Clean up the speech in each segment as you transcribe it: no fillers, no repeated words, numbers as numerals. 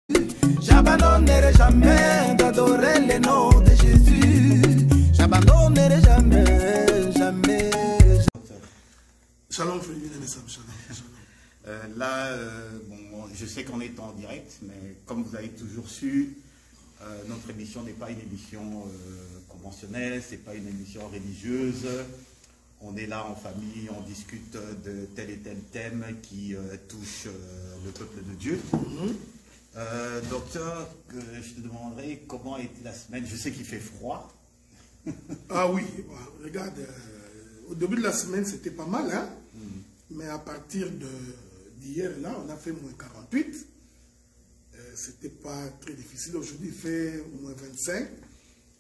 J'abandonnerai jamais d'adorer le nom de Jésus. J'abandonnerai jamais, jamais. Shalom, frère, shalom. Bon, je sais qu'on est en direct, mais comme vous avez toujours su, notre émission n'est pas une émission conventionnelle, c'est pas une émission religieuse. On est là en famille, on discute de tel et tel thème qui touche le peuple de Dieu. Docteur, je te demanderai comment a été la semaine. Je sais qu'il fait froid. Ah oui, regarde, au début de la semaine, c'était pas mal, hein? Mais à partir d'hier, là, on a fait moins 48. C'était pas très difficile. Aujourd'hui, il fait moins 25.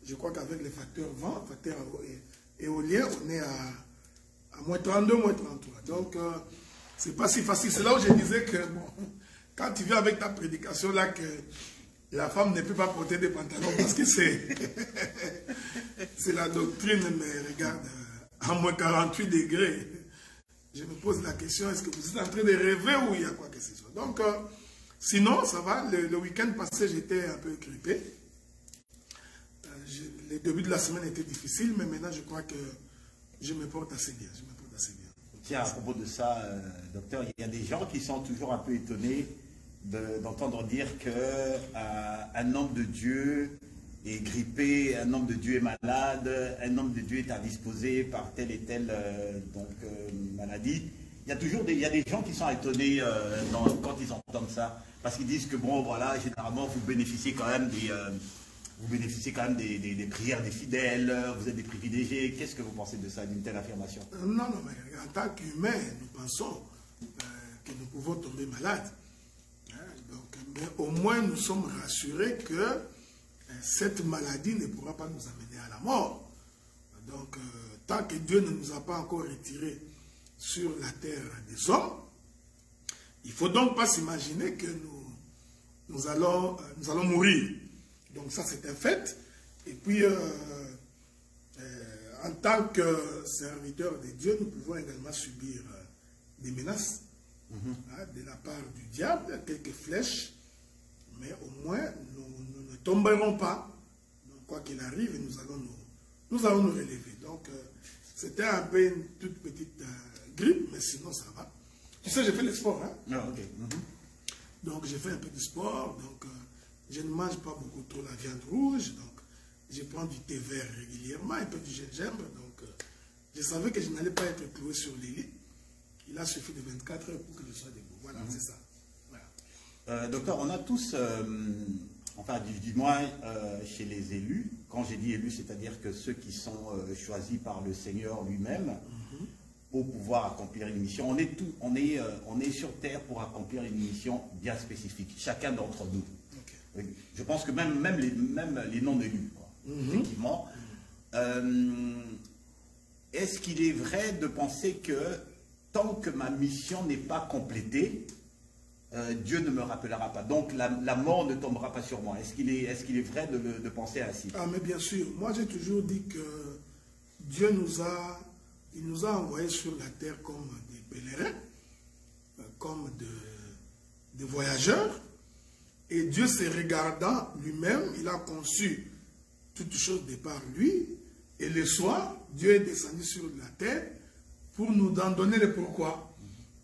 Je crois qu'avec les facteurs vent, facteurs éoliens, on est à moins 32, moins 33. Donc, c'est pas si facile. C'est là où je disais que, bon, quand tu viens avec ta prédication là, que la femme ne peut pas porter des pantalons parce que c'est la doctrine, mais regarde, à moins 48 degrés, je me pose la question, est-ce que vous êtes en train de rêver ou il y a quoi que ce soit? Donc, sinon, ça va. Le week-end passé, j'étais un peu grippé. Les débuts de la semaine étaient difficiles, mais maintenant, je crois que je me porte assez bien. Je me porte assez bien. Tiens, à propos de ça, docteur, il y a des gens qui sont toujours un peu étonnés d'entendre dire qu'un homme de Dieu est grippé, un homme de Dieu est malade, un homme de Dieu est indisposé par telle et telle maladie. Il y a des gens qui sont étonnés quand ils entendent ça, parce qu'ils disent que bon, voilà, généralement vous bénéficiez quand même des prières des fidèles, vous êtes des privilégiés. Qu'est-ce que vous pensez de ça, d'une telle affirmation? Non, mais en tant qu'humains, nous pensons que nous pouvons tomber malades. Mais au moins, nous sommes rassurés que cette maladie ne pourra pas nous amener à la mort. Donc, tant que Dieu ne nous a pas encore retirés sur la terre des hommes, il ne faut donc pas s'imaginer que nous allons mourir. Donc ça, c'est un fait. Et puis, en tant que serviteurs de Dieu, nous pouvons également subir des menaces de la part du diable, quelques flèches, mais au moins, nous ne tomberons pas. Donc, quoi qu'il arrive, nous allons nous relever. Donc, c'était un peu une toute petite grippe, mais sinon, ça va. Tu sais, j'ai fait le sport. Hein? Ah, okay. Donc, j'ai fait un peu de sport. Donc, je ne mange pas beaucoup trop la viande rouge. Donc, je prends du thé vert régulièrement, un peu du gingembre. Donc, je savais que je n'allais pas être cloué sur les lits. Il a suffi de 24 heures pour que je sois debout. Voilà, c'est ça. Voilà. Docteur, on a tous, enfin, du moins chez les élus, quand j'ai dit élus, c'est-à-dire que ceux qui sont choisis par le Seigneur lui-même pour pouvoir accomplir une mission, on est sur terre pour accomplir une mission bien spécifique, chacun d'entre nous. Okay. Je pense que même les non-élus, effectivement. Est-ce qu'il est vrai de penser que tant que ma mission n'est pas complétée, Dieu ne me rappellera pas. Donc la mort ne tombera pas sur moi. Est-ce qu'il est vrai de penser ainsi? Ah, mais bien sûr. Moi, j'ai toujours dit que Dieu nous a envoyés sur la terre comme des pèlerins, comme des voyageurs. Et Dieu, se regardant lui-même, il a conçu toutes choses de par lui. Et le soir, Dieu est descendu sur la terre pour nous en donner le pourquoi.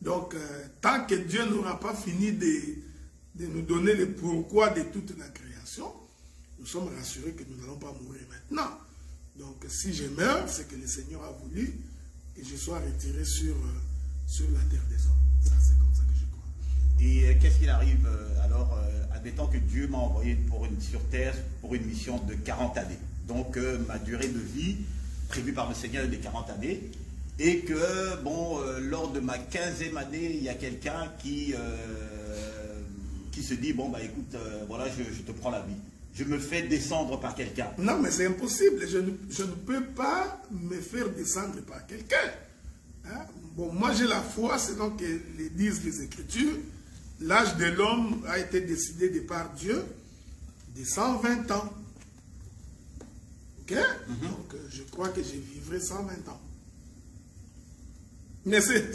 Donc, tant que Dieu n'aura pas fini de nous donner le pourquoi de toute la création, nous sommes rassurés que nous n'allons pas mourir maintenant. Donc, si je meurs, c'est que le Seigneur a voulu que je sois retiré sur la terre des hommes. Ça, c'est comme ça que je crois. Et qu'est-ce qu'il arrive alors, admettant que Dieu m'a envoyé sur terre pour une mission de 40 années. Donc, ma durée de vie prévue par le Seigneur est de 40 années. Et que, bon, lors de ma 15e année, il y a quelqu'un qui se dit, bon, bah écoute, voilà, je te prends la vie. Je me fais descendre par quelqu'un. Non, mais c'est impossible. Je ne peux pas me faire descendre par quelqu'un. Hein? Bon, moi, j'ai la foi, selon que les disent les Écritures. L'âge de l'homme a été décidé de par Dieu de 120 ans. Ok? Donc, je crois que je vivrai 120 ans. Mais c'est...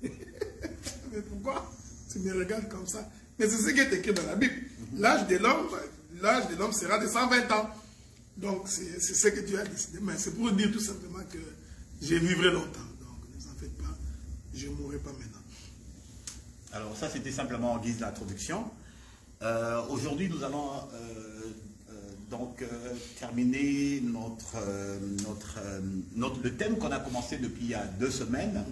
Mais pourquoi tu me regardes comme ça? Mais c'est ce qui est écrit dans la Bible. L'âge de l'homme sera de 120 ans. Donc, c'est ce que Dieu a décidé. Mais c'est pour dire tout simplement que je vivrai longtemps. Donc, ne vous en faites pas, je ne mourrai pas maintenant. Alors, ça, c'était simplement en guise d'introduction. Aujourd'hui, nous allons terminer le thème qu'on a commencé depuis il y a 2 semaines.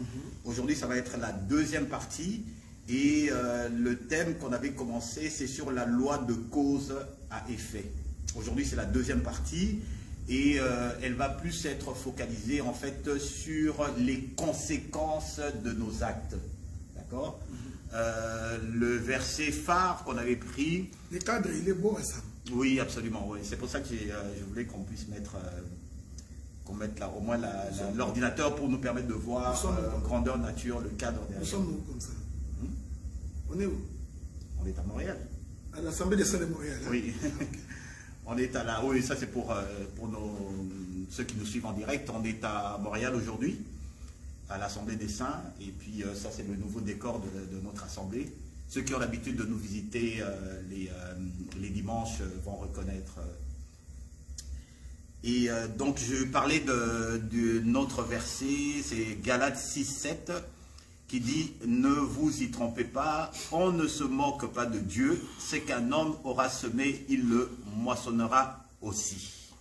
Aujourd'hui, ça va être la 2e partie. Et le thème qu'on avait commencé, c'est sur la loi de cause à effet. Aujourd'hui, c'est la 2e partie. Et elle va plus être focalisée, en fait, sur les conséquences de nos actes. D'accord? Le verset phare qu'on avait pris... Le cadre, il est beau, ça. Oui, absolument. Oui. C'est pour ça que je voulais qu'on puisse mettre... qu'on mette là, au moins l'ordinateur pour nous permettre de voir grandeur nature, le cadre derrière. Nous sommes où comme ça? On est où? On est à Montréal. À l'Assemblée des Saints de Montréal. Hein? Oui. Okay. On est à la... Oui, ça c'est pour ceux qui nous suivent en direct. On est à Montréal aujourd'hui, à l'Assemblée des Saints. Et puis ça c'est le nouveau décor de notre Assemblée. Ceux qui ont l'habitude de nous visiter les dimanches vont reconnaître. Et donc je parlais de notre verset, c'est Galates 6:7. Qui dit, ne vous y trompez pas, on ne se moque pas de Dieu, c'est qu'un homme aura semé, il le moissonnera aussi.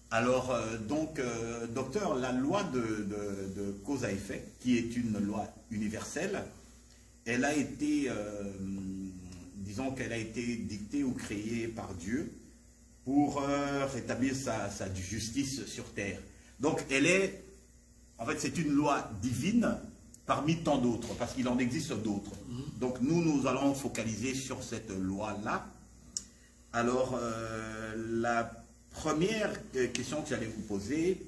Alors, docteur, la loi de cause à effet, qui est une loi universelle, elle a été, disons qu'elle a été dictée ou créée par Dieu pour rétablir sa justice sur terre. Donc, elle est, en fait, c'est une loi divine, parmi tant d'autres, parce qu'il en existe d'autres. Donc nous allons focaliser sur cette loi-là. Alors, la première question que j'allais vous poser,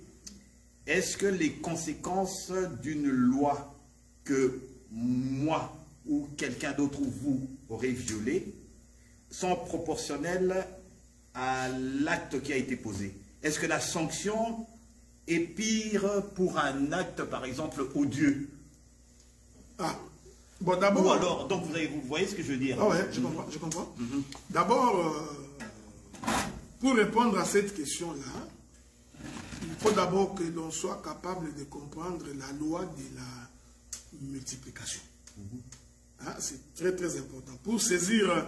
est-ce que les conséquences d'une loi que moi ou quelqu'un d'autre ou vous aurez violée sont proportionnelles à l'acte qui a été posé? Est-ce que la sanction est pire pour un acte, par exemple, odieux? Ah, bon d'abord... Ou alors, donc vous voyez ce que je veux dire? Ah ouais, je comprends. D'abord, pour répondre à cette question-là, il faut d'abord que l'on soit capable de comprendre la loi de la multiplication. Ah, c'est très très important. Pour saisir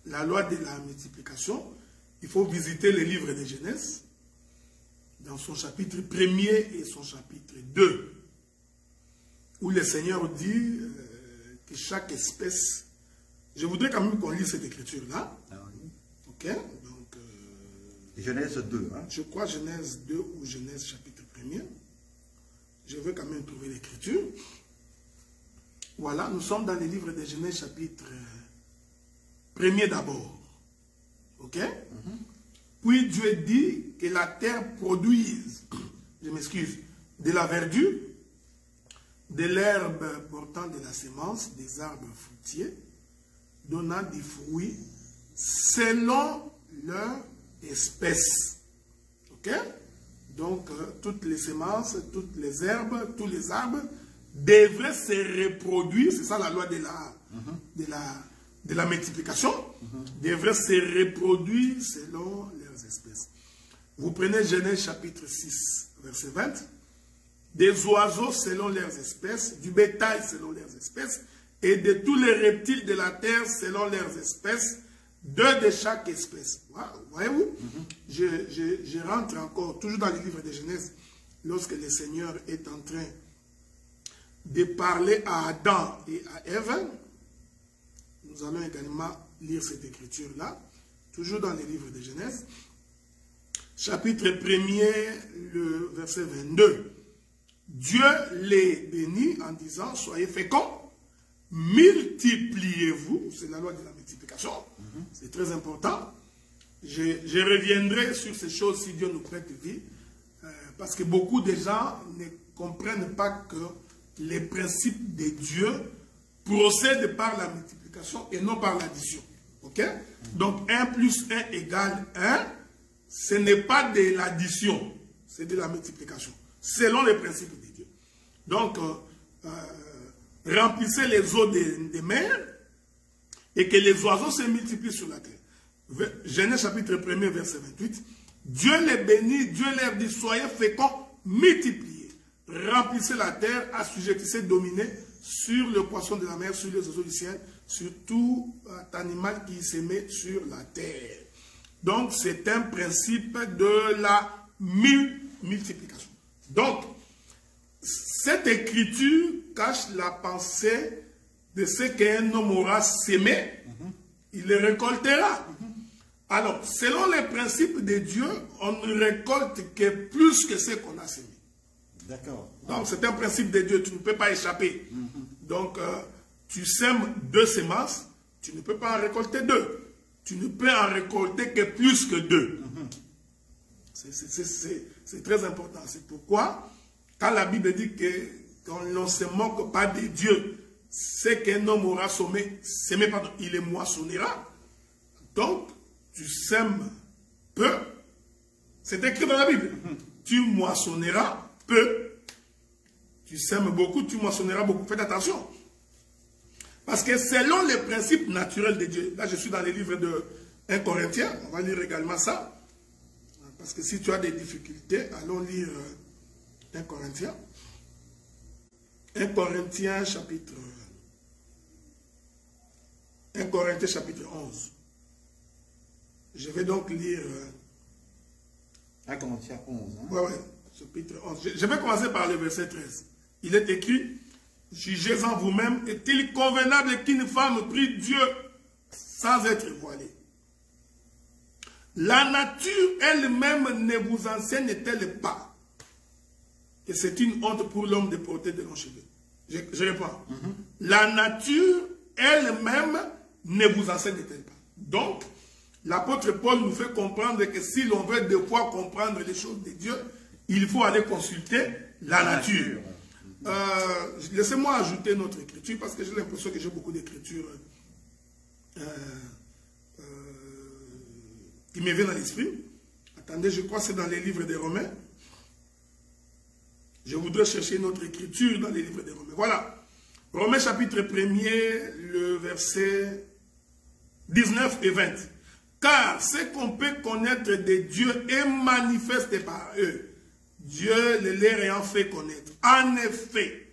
la loi de la multiplication, il faut visiter le livre de Genèse, dans son chapitre 1er et son chapitre 2. Où le Seigneur dit que chaque espèce... Je voudrais quand même qu'on lise cette écriture-là. Ah oui. Ok, donc... Genèse 2. Hein? Je crois Genèse 2 ou Genèse chapitre 1er. Je veux quand même trouver l'écriture. Voilà, nous sommes dans le livre de Genèse chapitre 1er d'abord. Ok. Puis Dieu dit que la terre produise, je m'excuse, de la verdure, de l'herbe portant de la semence, des arbres fruitiers, donnant des fruits selon leur espèce. Ok? Donc, toutes les semences, toutes les herbes, tous les arbres devraient se reproduire, c'est ça la loi de la multiplication, devraient se reproduire selon leurs espèces. Vous prenez Genèse chapitre 6, verset 20. Des oiseaux selon leurs espèces, du bétail selon leurs espèces, et de tous les reptiles de la terre selon leurs espèces, 2 de chaque espèce. Voyez-vous? Je rentre encore, toujours dans le livre de Genèse, lorsque le Seigneur est en train de parler à Adam et à Ève. Nous allons également lire cette écriture-là, toujours dans le livre de Genèse. Chapitre 1er, le verset 22. Dieu les bénit en disant, soyez féconds, multipliez-vous, c'est la loi de la multiplication, c'est très important. Je reviendrai sur ces choses si Dieu nous prête vie, parce que beaucoup de gens ne comprennent pas que les principes de Dieu procèdent par la multiplication et non par l'addition. Ok? Donc 1 plus 1 égale 1, ce n'est pas de l'addition, c'est de la multiplication, selon les principes de Dieu. Donc, remplissez les eaux des mers, et que les oiseaux se multiplient sur la terre. Genèse chapitre 1er, verset 28. Dieu les bénit, Dieu leur dit, soyez féconds, multipliez, remplissez la terre, assujettissez, dominez sur le poisson de la mer, sur les oiseaux du ciel, sur tout animal qui s'émet sur la terre. Donc, c'est un principe de la multiplication. Donc, cette écriture cache la pensée de ce qu'un homme aura sémé, il le récoltera. Alors, selon les principes de Dieu, on ne récolte que plus que ce qu'on a sémé. D'accord. Donc, c'est un principe de Dieu, tu ne peux pas échapper. Donc, tu sèmes 2 semences, tu ne peux pas en récolter 2. Tu ne peux en récolter que plus que 2. C'est très important. C'est pourquoi, quand la Bible dit qu'on ne se moque pas de Dieu, c'est qu'un homme aura semé, il les moissonnera. Donc, tu sèmes peu. C'est écrit dans la Bible. Tu moissonneras peu. Tu sèmes beaucoup, tu moissonneras beaucoup. Faites attention. Parce que selon les principes naturels de Dieu, là je suis dans les livres de 1 Corinthiens, on va lire également ça. Parce que si tu as des difficultés, allons lire 1 Corinthiens. 1 Corinthiens chapitre 11. Je vais donc lire 1 Corinthiens 11. Hein? Oui, chapitre 11. Je vais commencer par le verset 13. Il est écrit, jugez-en vous-même, est-il convenable qu'une femme prie Dieu sans être voilée? La nature elle-même ne vous enseigne-t-elle pas que c'est une honte pour l'homme de porter de longs cheveux? Je réponds. La nature elle-même ne vous enseigne-t-elle pas? Donc, l'apôtre Paul nous fait comprendre que si l'on veut de fois comprendre les choses de Dieu, il faut aller consulter la nature. Laissez-moi ajouter notre écriture parce que j'ai l'impression que j'ai beaucoup d'écritures qui me viennent à l'esprit. Attendez, je crois que c'est dans les livres des Romains. Je voudrais chercher notre écriture dans les livres des Romains. Voilà. Romains chapitre 1er, le verset 19 et 20. Car ce qu'on peut connaître de Dieu est manifesté par eux. Dieu le leur ayant fait connaître. En effet,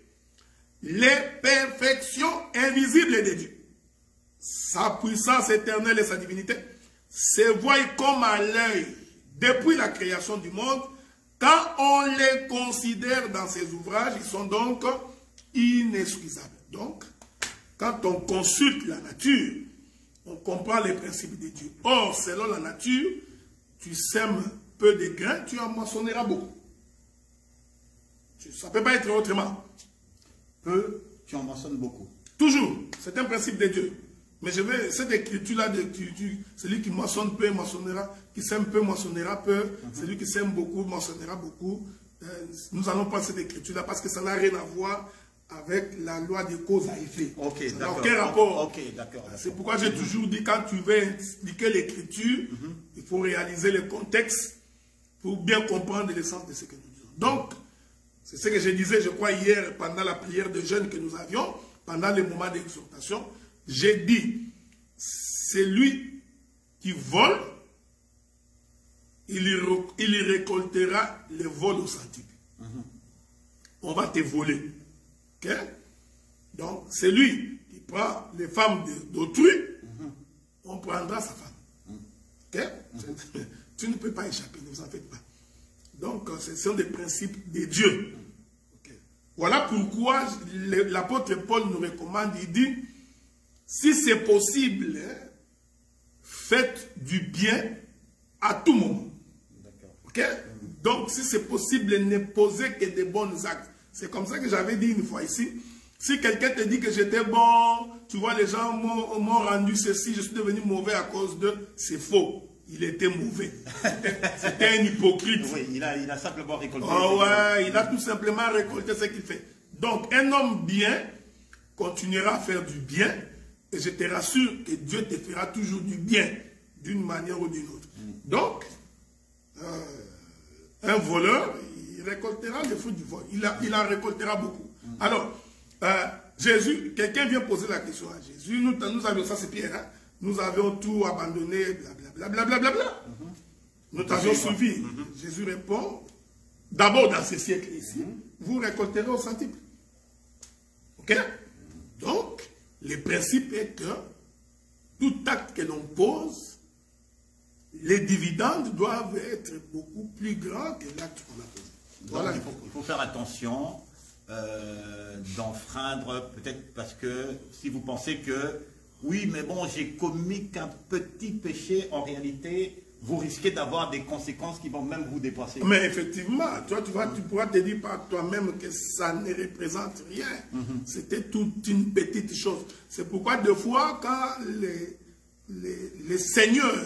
les perfections invisibles de Dieu, sa puissance éternelle et sa divinité, se voient comme à l'œil depuis la création du monde. Quand on les considère dans ces ouvrages, ils sont donc inexcusables. Donc, quand on consulte la nature, on comprend les principes de Dieu. Or, selon la nature, tu sèmes peu de grains, tu en moissonneras beaucoup. Ça ne peut pas être autrement. Peu, tu en moissonnes beaucoup. Toujours. C'est un principe de Dieu. Mais je vais, cette écriture-là, celui qui moissonne peu, moissonnera, qui sème peu, moissonnera peu, celui qui sème beaucoup, moissonnera beaucoup. Nous allons prendre cette écriture-là parce que ça n'a rien à voir avec la loi de cause à effet. Ok, d'accord. Aucun rapport. Ok, d'accord. C'est pourquoi j'ai toujours dit, quand tu veux expliquer l'écriture, il faut réaliser le contexte pour bien comprendre le sens de ce que nous disons. Donc, c'est ce que je disais, je crois, hier, pendant la prière de jeûne que nous avions, pendant les moments d'exhortation, j'ai dit, c'est lui qui vole, il récoltera les vols au centuple. On va te voler. Okay? Donc, c'est lui qui prend les femmes d'autrui, on prendra sa femme. Okay? Tu ne peux pas échapper, ne vous en faites pas. Donc, ce sont des principes de Dieu. Okay. Voilà pourquoi l'apôtre Paul nous recommande, il dit, si c'est possible, faites du bien à tout moment. Okay? Donc, si c'est possible, ne posez que des bons actes. C'est comme ça que j'avais dit une fois ici. Si quelqu'un te dit que j'étais bon, tu vois, les gens m'ont rendu ceci, je suis devenu mauvais à cause de... C'est faux. Il était mauvais. C'était un hypocrite. Oui, il a simplement récolté. Oh ouais, il a tout simplement récolté ce qu'il fait. Donc, un homme bien continuera à faire du bien. Et je te rassure que Dieu te fera toujours du bien, d'une manière ou d'une autre. Donc, un voleur, il récoltera les fruits du vol. Il en récoltera beaucoup. Alors, Jésus, quelqu'un vient poser la question à Jésus. Nous avions, ça c'est Pierre, hein? Nous avions tout abandonné, blablabla. Nous t'avions suivi. Jésus répond, d'abord dans ce siècle ici, vous récolterez au centuple. Ok? Donc, le principe est que tout acte que l'on pose, les dividendes doivent être beaucoup plus grands que l'acte qu'on a posé. Voilà. Il faut faire attention d'enfreindre, peut-être parce que si vous pensez que, oui, mais bon, j'ai commis qu'un petit péché, en réalité, vous risquez d'avoir des conséquences qui vont même vous dépasser. Mais effectivement, toi, tu pourras te dire par toi-même que ça ne représente rien. C'était toute une petite chose. C'est pourquoi, des fois, quand les seigneurs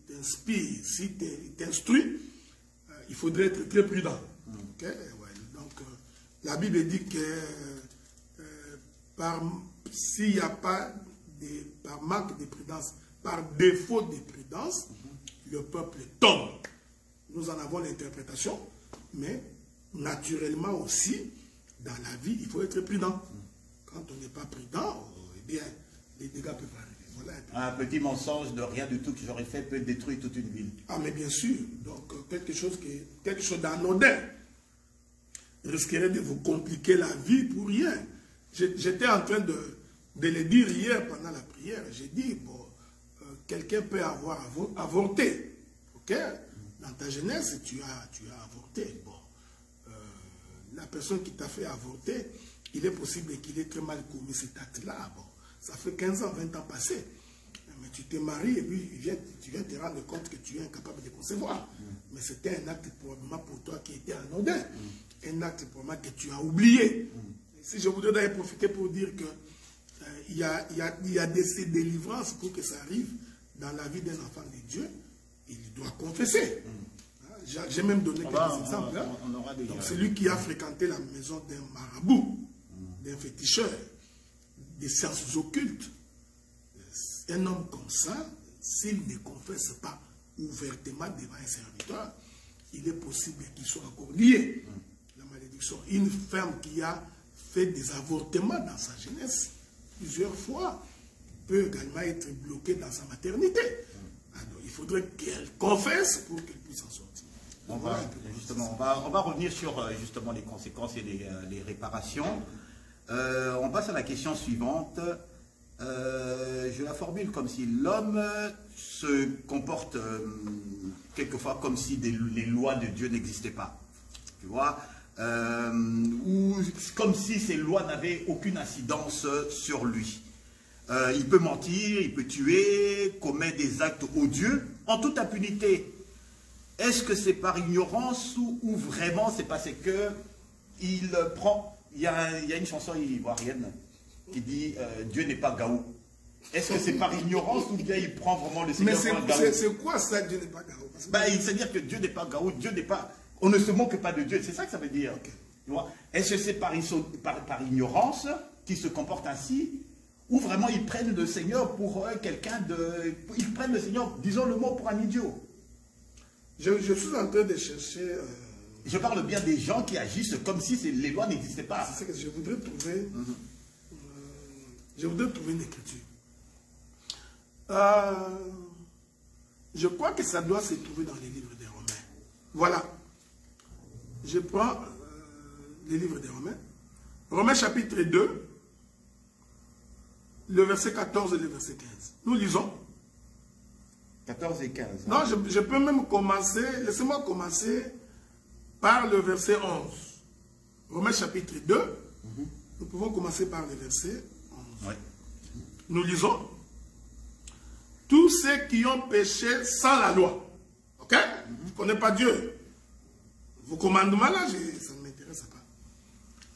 t'inspirent, si t'instruisent, il faudrait être très prudent. Okay? Ouais. Donc, la Bible dit que s'il n'y a pas, par manque de prudence, par défaut de prudence, le peuple tombe. Nous en avons l'interprétation, mais naturellement aussi, dans la vie, il faut être prudent. Quand on n'est pas prudent, eh bien, les dégâts peuvent arriver. Voilà un petit mensonge de rien du tout que j'aurais fait peut détruire toute une ville. Ah, mais bien sûr. Donc, quelque chose d'anodin risquerait de vous compliquer la vie pour rien. J'étais en train de le dire hier pendant la prière. J'ai dit, bon, quelqu'un peut avoir avorté. Ok? Dans ta jeunesse, tu as avorté. Bon, la personne qui t'a fait avorter, il est possible qu'il ait très mal commis cet acte-là. Bon, ça fait 15 ans, 20 ans passés. Mais tu t'es marié et puis tu viens te rendre compte que tu es incapable de concevoir. Mais c'était un acte probablement pour toi qui était anodin. Un acte probablement que tu as oublié. Si je voudrais d'ailleurs profiter pour dire que il y a des délivrances pour que ça arrive dans la vie d'un enfant de Dieu, il doit confesser. J'ai même donné quelques exemples. Donc celui qui a fréquenté la maison d'un marabout, d'un féticheur, des sciences occultes, un homme comme ça, s'il ne confesse pas ouvertement devant un serviteur, il est possible qu'il soit encore lié. La malédiction. Une femme qui a fait des avortements dans sa jeunesse, plusieurs fois, peut également être bloquée dans sa maternité. Alors, il faudrait qu'elle confesse pour qu'elle puisse en sortir. On va revenir sur justement les conséquences et les réparations. On passe à la question suivante. Je la formule comme si l'homme se comporte quelquefois comme si les lois de Dieu n'existaient pas. Tu vois, ou comme si ces lois n'avaient aucune incidence sur lui. Il peut mentir, il peut tuer, commettre des actes odieux en toute impunité. Est-ce que c'est par ignorance ou vraiment c'est parce que il prend... Il y a une chanson ivoirienne qui dit Dieu n'est pas Gaou. Est-ce que c'est par ignorance ou bien il prend vraiment le Seigneur pour un Gaou? Mais c'est quoi ça, Dieu n'est pas Gaou? C'est-à-dire que Dieu n'est pas Gaou, Dieu n'est pas... On ne se moque pas de Dieu, c'est ça que ça veut dire. Okay. Est-ce que c'est par ignorance qu'ils se comportent ainsi? Ou vraiment ils prennent le Seigneur pour quelqu'un de... Ils prennent le Seigneur, disons le mot, pour un idiot. Je suis en train de chercher... Je parle bien des gens qui agissent comme si les lois n'existaient pas. C'est ce que je voudrais trouver. Je voudrais trouver une écriture. Je crois que ça doit se trouver dans les livres des Romains. Voilà. Je prends les livres des Romains. Romains chapitre 2, le verset 14 et le verset 15. Nous lisons. 14 et 15. Non, je peux même commencer. Laissez-moi commencer par le verset 11. Romains chapitre 2. Nous pouvons commencer par le verset 11. Oui. Nous lisons. Tous ceux qui ont péché sans la loi. Ok? Vous ne connaissez pas Dieu. Vos commandements là, ça ne m'intéresse pas.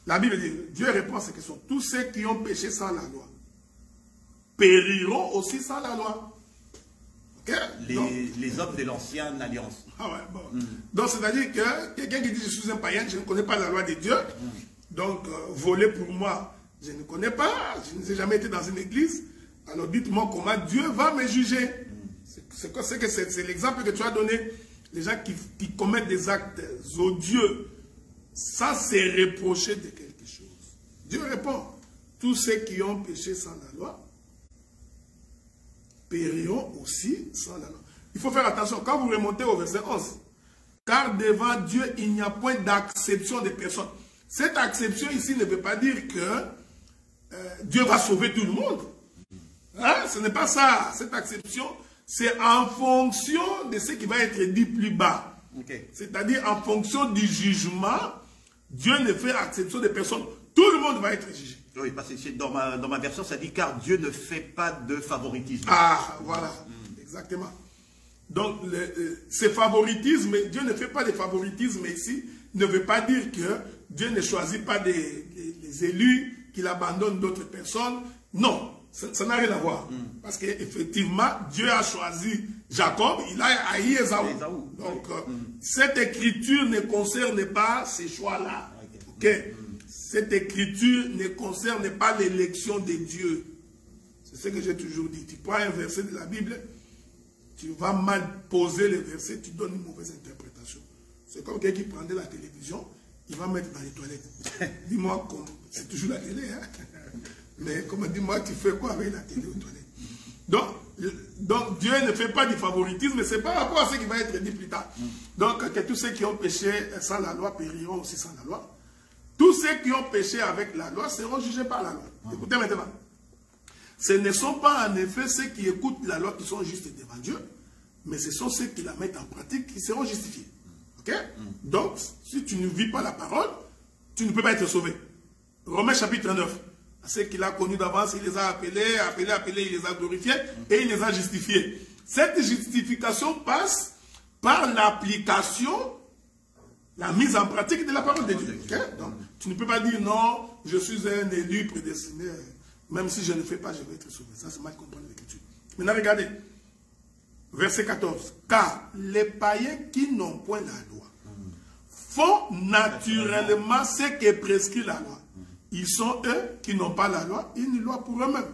La Bible dit, Dieu répond à ces questions. Tous ceux qui ont péché sans la loi périront aussi sans la loi. Okay? Les hommes de l'ancienne alliance. Ah ouais, bon. Donc c'est-à-dire que quelqu'un qui dit je suis un païen, je ne connais pas la loi de Dieu. Donc voler pour moi, je ne connais pas. Je n'ai jamais été dans une église. Alors dites-moi comment Dieu va me juger. C'est l'exemple que tu as donné. Les gens qui commettent des actes odieux sans se reprocher de quelque chose. Dieu répond. tous ceux qui ont péché sans la loi périront aussi sans la loi. Il faut faire attention, quand vous remontez au verset 11, car devant Dieu, il n'y a point d'acception des personnes. Cette acception ici ne veut pas dire que Dieu va sauver tout le monde. Hein? Ce n'est pas ça. Cette acception, c'est en fonction de ce qui va être dit plus bas. Okay. C'est-à-dire en fonction du jugement, Dieu ne fait acception des personnes. Tout le monde va être jugé. Oui, parce que dans ma version, ça dit car Dieu ne fait pas de favoritisme. Ah, voilà, exactement. Donc, ce favoritisme, Dieu ne fait pas de favoritisme ici, ne veut pas dire que Dieu ne choisit pas les élus, qu'il abandonne d'autres personnes. Non, ça n'a rien à voir. Parce qu'effectivement, Dieu a choisi Jacob, il a haï Ésaü. Donc, cette écriture ne concerne pas ces choix-là. Okay. Cette écriture ne concerne pas l'élection de Dieu. C'est ce que j'ai toujours dit. Tu prends un verset de la Bible, tu vas mal poser le verset, tu donnes une mauvaise interprétation. C'est comme quelqu'un qui prendrait la télévision, il va mettre dans les toilettes. Dis-moi, c'est toujours la télé, hein? Mais comment dis-moi, tu fais quoi avec la télé aux toilettes? Donc Dieu ne fait pas du favoritisme, mais c'est par rapport à ce qui va être dit plus tard. Donc, que tous ceux qui ont péché sans la loi périront aussi sans la loi. Tous ceux qui ont péché avec la loi seront jugés par la loi. Écoutez maintenant. Ce ne sont pas en effet ceux qui écoutent la loi qui sont justes devant Dieu, mais ce sont ceux qui la mettent en pratique qui seront justifiés. Ok? Donc, si tu ne vis pas la parole, tu ne peux pas être sauvé. Romains chapitre 9. Ceux qu'il a connus d'avance, il les a appelés, il les a glorifiés et il les a justifiés. Cette justification passe par l'application, la mise en pratique de la parole de Dieu. Okay? Donc, tu ne peux pas dire non, je suis un élu prédestiné, même si je ne fais pas, je vais être sauvé. Ça, c'est mal comprendre l'écriture. Maintenant, regardez, verset 14. Car les païens qui n'ont point la loi font naturellement ce que prescrit la loi. Ils sont eux qui n'ont pas la loi, une loi pour eux-mêmes.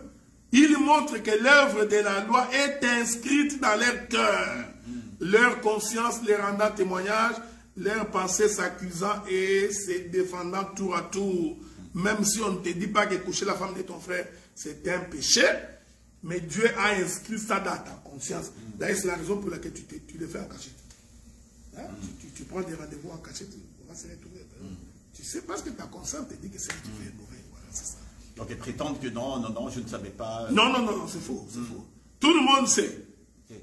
Ils montrent que l'œuvre de la loi est inscrite dans leur cœur. Leur conscience les rendant témoignage, leurs pensées s'accusant et se défendant tour à tour. Même si on ne te dit pas que coucher la femme de ton frère, c'est un péché, mais Dieu a inscrit ça dans ta conscience. D'ailleurs, c'est la raison pour laquelle tu le fais en cachette. Hein? Tu prends des rendez-vous en cachette, on va se retrouver. Tu sais parce que ta conscience te dit que c'est tu fais mauvais. Voilà, c'est ça. Donc, ils prétendent que non, je ne savais pas. Non, c'est faux, c'est faux. Tout le monde sait. Okay.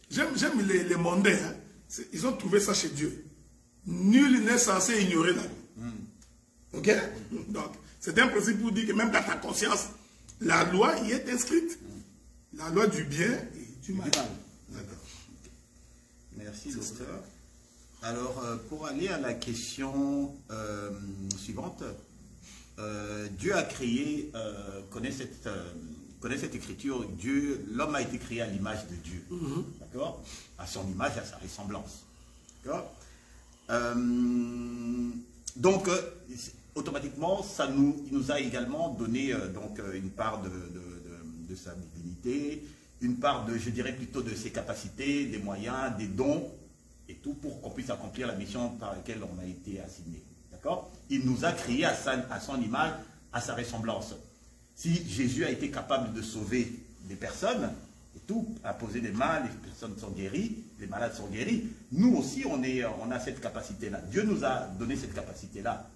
J'aime les mondains. Hein. Ils ont trouvé ça chez Dieu. Nul n'est censé ignorer la loi. Ok? Donc, c'est un principe pour dire que même dans ta conscience, la loi y est inscrite. La loi du bien et du mal. Merci, docteur. Alors, pour aller à la question suivante, Dieu a créé, connaît cette écriture, l'homme a été créé à l'image de Dieu, d'accord? À son image, à sa ressemblance, d'accord? Donc, automatiquement, il nous a également donné une part de sa divinité, une part je dirais plutôt de ses capacités, des moyens, des dons, et tout pour qu'on puisse accomplir la mission par laquelle on a été assigné. D'accord? Il nous a créés à son image, à sa ressemblance. Si Jésus a été capable de sauver des personnes, et tout, à poser des mains, les personnes sont guéries, les malades sont guéris, nous aussi on a cette capacité-là. Dieu nous a donné cette capacité-là.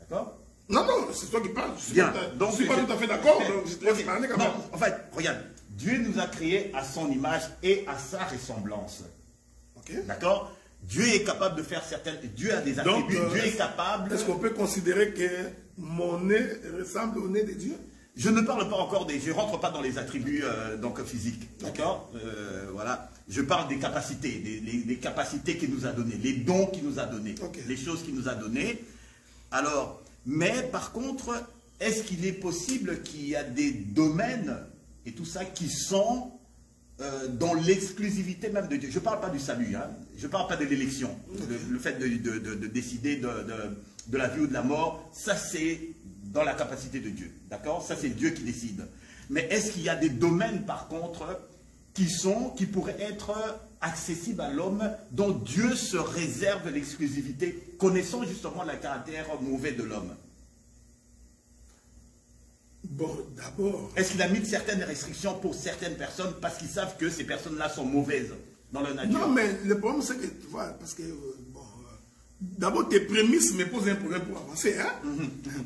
D'accord? Non, c'est toi qui parles. Je ne suis pas tout à fait d'accord, donc je te laisse parler quand même. En fait, regarde, Dieu nous a créés à son image et à sa ressemblance. Okay. D'accord? Dieu est capable de faire certaines... Dieu a des attributs, Dieu est capable... Est-ce qu'on peut considérer que mon nez ressemble au nez de Dieu? Je ne parle pas encore je ne rentre pas dans les attributs physiques. D'accord? Voilà. Je parle des capacités, des capacités qu'il nous a données, les dons qu'il nous a donnés, les choses qu'il nous a données. Alors, mais par contre, est-ce qu'il est possible qu'il y a des domaines et tout ça qui sont... dans l'exclusivité même de Dieu. Je ne parle pas du salut, hein. Je ne parle pas de l'élection. Le fait de décider de la vie ou de la mort, ça c'est dans la capacité de Dieu. D'accord? Ça c'est Dieu qui décide. Mais est-ce qu'il y a des domaines par contre qui pourraient être accessibles à l'homme dont Dieu se réserve l'exclusivité, connaissant justement le caractère mauvais de l'homme? Bon, d'abord... Est-ce qu'il a mis certaines restrictions pour certaines personnes parce qu'ils savent que ces personnes-là sont mauvaises dans leur nature? Non, mais le problème, c'est que, tu vois, parce que, d'abord, tes prémices me posent un problème pour avancer, hein?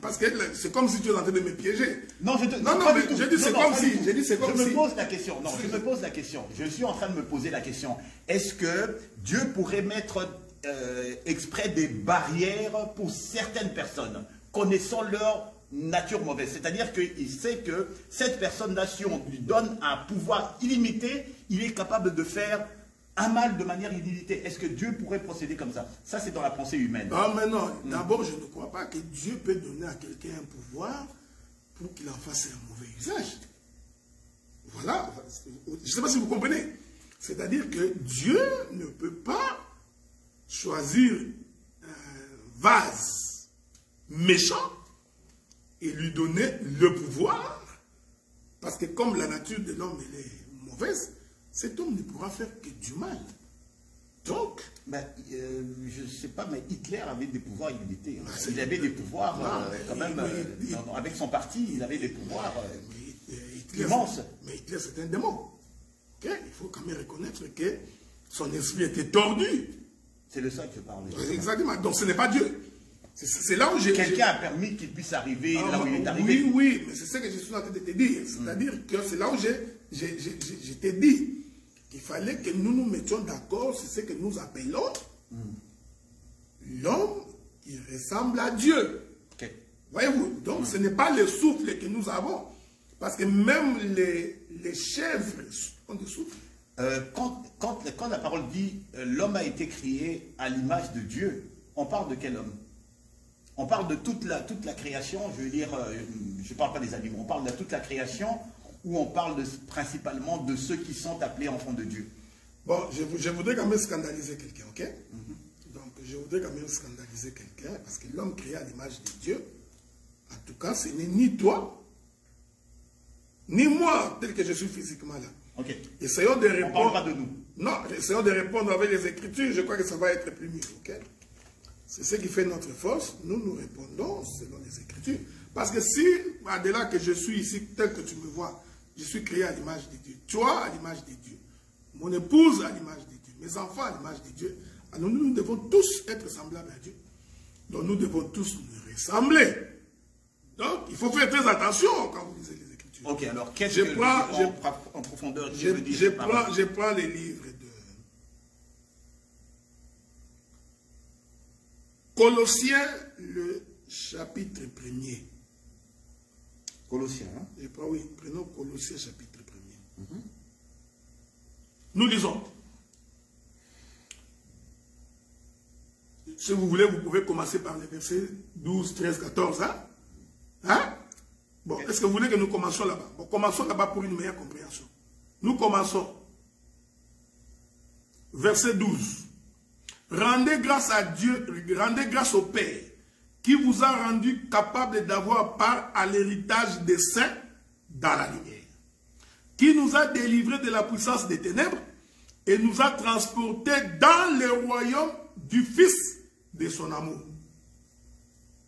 Parce que c'est comme si tu es en train de me piéger. Non, je dis c'est comme si. Je dis c'est comme si. Je me pose la question. Non, je me pose la question. Je suis en train de me poser la question. Est-ce que Dieu pourrait mettre exprès des barrières pour certaines personnes, connaissant leur nature mauvaise? C'est-à-dire qu'il sait que cette personne-là, si on lui donne un pouvoir illimité, il est capable de faire un mal de manière illimitée. Est-ce que Dieu pourrait procéder comme ça? Ça, c'est dans la pensée humaine. Ah, mais non. D'abord, je ne crois pas que Dieu peut donner à quelqu'un un pouvoir pour qu'il en fasse un mauvais usage. Voilà. Je ne sais pas si vous comprenez. C'est-à-dire que Dieu ne peut pas choisir un vase méchant et lui donner le pouvoir, parce que comme la nature de l'homme elle est mauvaise, cet homme ne pourra faire que du mal. Donc... Ben, je ne sais pas, mais Hitler avait des pouvoirs illimités. Il avait des pouvoirs, quand même, avec son parti, il avait des pouvoirs immenses. Mais Hitler, c'est un démon. Okay? Il faut quand même reconnaître que son esprit était tordu. C'est de ça que je parle. Exactement. Donc ce n'est pas Dieu. C'est là où j'ai... Quelqu'un a permis qu'il puisse arriver là où il est arrivé. Oui, oui, mais c'est ce que je suis en train de te dire. C'est-à-dire que c'est là où je t'ai dit qu'il fallait que nous nous mettions d'accord sur ce que nous appelons l'homme qui ressemble à Dieu. Okay. Voyez-vous? Donc ce n'est pas le souffle que nous avons. Parce que même les chèvres ont des souffles. Quand la parole dit l'homme a été créé à l'image de Dieu, on parle de quel homme? On parle de toute la création, je veux dire, je ne parle pas des animaux, on parle de toute la création, ou on parle principalement de ceux qui sont appelés enfants de Dieu? Bon, je voudrais quand même scandaliser quelqu'un, ok? Donc, je voudrais quand même scandaliser quelqu'un, parce que l'homme créé à l'image de Dieu, en tout cas, ce n'est ni toi, ni moi, tel que je suis physiquement là. Ok. Essayons de répondre... On ne parle pas de nous. Non, essayons de répondre avec les Écritures, je crois que ça va être plus mieux, ok? C'est ce qui fait notre force, nous répondons selon les Écritures. Parce que si, au-delà que je suis ici, tel que tu me vois, je suis créé à l'image de Dieu, toi à l'image de Dieu, mon épouse à l'image de Dieu, mes enfants à l'image de Dieu, alors nous devons tous être semblables à Dieu. Donc nous devons tous nous ressembler. Donc il faut faire très attention quand vous lisez les Écritures. Ok, alors qu'est-ce que en profondeur Dieu veut dire? Je prends les livres de Colossiens, le chapitre 1er. Colossiens, hein? Je prends, oui, prenons Colossiens, chapitre 1er. Nous lisons. Si vous voulez, vous pouvez commencer par les versets 12, 13, 14. Hein? Hein? Bon, est-ce que vous voulez que nous commencions là-bas? Bon, commençons là-bas pour une meilleure compréhension. Nous commençons. Verset 12. Rendez grâce à Dieu, rendez grâce au Père, qui vous a rendu capable d'avoir part à l'héritage des saints dans la lumière, qui nous a délivrés de la puissance des ténèbres et nous a transportés dans le royaume du Fils de son amour.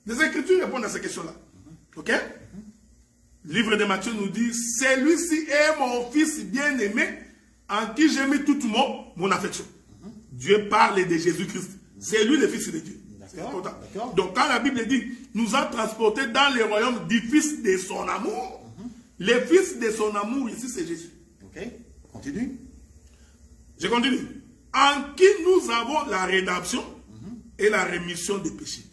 Les Écritures répondent à ces questions-là. Ok? Livre de Matthieu nous dit, celui-ci est mon Fils bien-aimé, en qui j'ai mis toute mon affection. Dieu parle de Jésus-Christ. C'est lui le Fils de Dieu. C'est important. Donc quand la Bible dit, nous a transportés dans le royaume du Fils de son amour, le Fils de son amour ici c'est Jésus. Ok, continue. Je continue. En qui nous avons la rédemption et la rémission des péchés.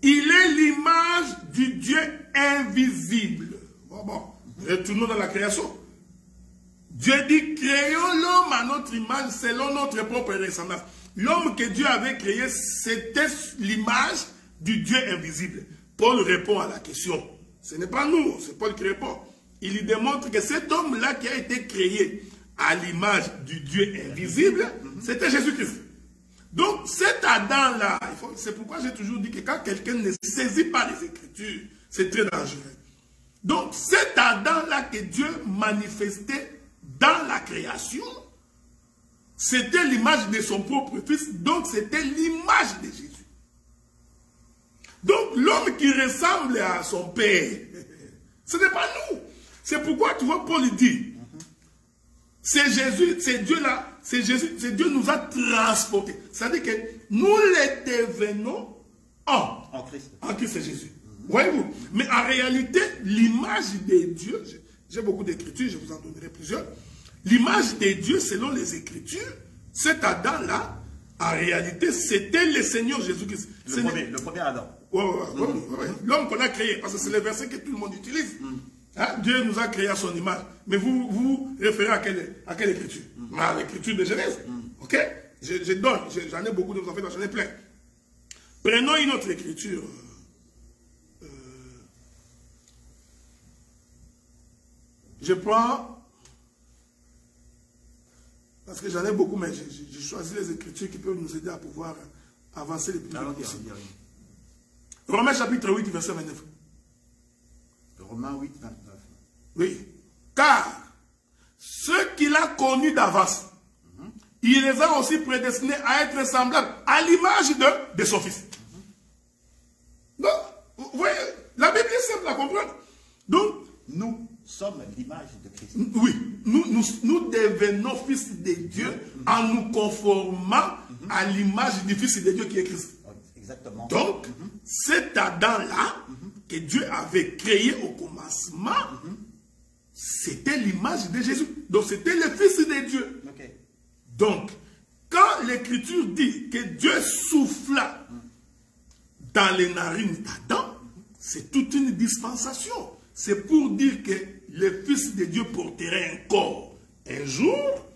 Il est l'image du Dieu invisible. Bon, retournons dans la création. Dieu dit, créons l'homme à notre image selon notre propre ressemblance. L'homme que Dieu avait créé, c'était l'image du Dieu invisible. Paul répond à la question. Ce n'est pas nous, c'est Paul qui répond. Il lui démontre que cet homme-là qui a été créé à l'image du Dieu invisible, c'était Jésus-Christ. Donc cet Adam-là, c'est pourquoi j'ai toujours dit que quand quelqu'un ne saisit pas les Écritures, c'est très dangereux. Donc cet Adam-là que Dieu manifestait dans la création, c'était l'image de son propre Fils, donc c'était l'image de Jésus. Donc l'homme qui ressemble à son Père, Ce n'est pas nous. C'est pourquoi tu vois Paul dit, c'est Jésus, c'est Dieu là, c'est Jésus, c'est Dieu nous a transportés. C'est-à-dire que nous les devenons en Christ. En Christ Jésus. Voyez-vous? Mais en réalité, l'image de Dieu, j'ai beaucoup d'écritures, je vous en donnerai plusieurs. L'image de Dieu, selon les Écritures, cet Adam-là, en réalité, c'était le Seigneur Jésus-Christ. Le premier Adam. Ouais. L'homme qu'on a créé, parce que c'est le verset que tout le monde utilise. Hein? Dieu nous a créé à son image. Mais vous référez à quelle écriture? À l'écriture de Genèse. Ok? Je donne, j'en ai beaucoup de vous en faites, j'en ai plein. Prenons une autre écriture. Je prends, parce que j'en ai beaucoup, mais j'ai choisi les écritures qui peuvent nous aider à pouvoir avancer les plus vite possible. Romains chapitre 8, verset 29. Romains 8, 29. Oui. Car ceux qu'il a connus d'avance, il les a aussi prédestinés à être semblables à l'image de son Fils. Donc, vous voyez, la Bible est simple à comprendre. Donc, nous sommes l'image de Christ. Oui, nous devenons fils de Dieu en nous conformant à l'image du Fils de Dieu qui est Christ. Exactement. Donc, cet Adam-là, que Dieu avait créé au commencement, c'était l'image de Jésus. Donc, c'était le Fils de Dieu. Okay. Donc, quand l'Écriture dit que Dieu souffla dans les narines d'Adam, c'est toute une dispensation. C'est pour dire que le Fils de Dieu porterait un corps un jour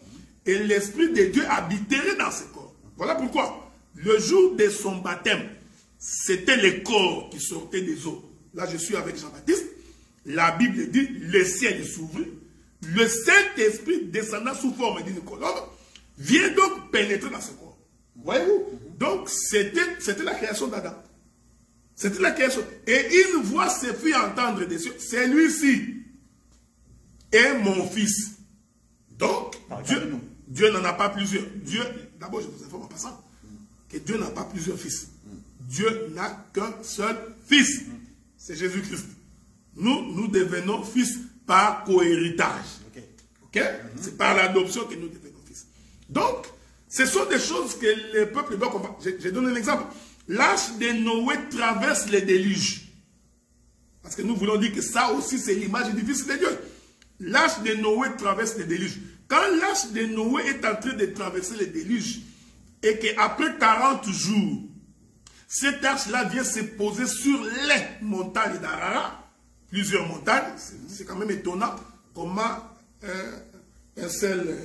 et l'Esprit de Dieu habiterait dans ce corps. Voilà pourquoi le jour de son baptême, c'était le corps qui sortait des eaux. Là, je suis avec Jean-Baptiste. La Bible dit, le ciel s'ouvrit. Le Saint-Esprit descendant sous forme d'une colombe vient donc pénétrer dans ce corps. Voyez-vous? Donc, c'était la création d'Adam. C'était la création. Et une voix se fit entendre des cieux. Celui-ci est mon fils. Donc, Dieu n'en a pas plusieurs. Dieu, d'abord, je vous informe en passant que Dieu n'a pas plusieurs fils. Dieu n'a qu'un seul fils. C'est Jésus-Christ. Nous devenons fils par cohéritage. Ok? C'est par l'adoption que nous devenons fils. Donc, ce sont des choses que le peuple doit comprendre. Je donne un exemple. L'arche de Noé traverse les déluges. Parce que nous voulons dire que ça aussi, c'est l'image du Fils de Dieu. L'arche de Noé traverse les déluges. Quand l'arche de Noé est en train de traverser les déluges, et qu'après 40 jours, cette arche-là vient se poser sur les montagnes d'Arara, plusieurs montagnes, c'est quand même étonnant comment un seul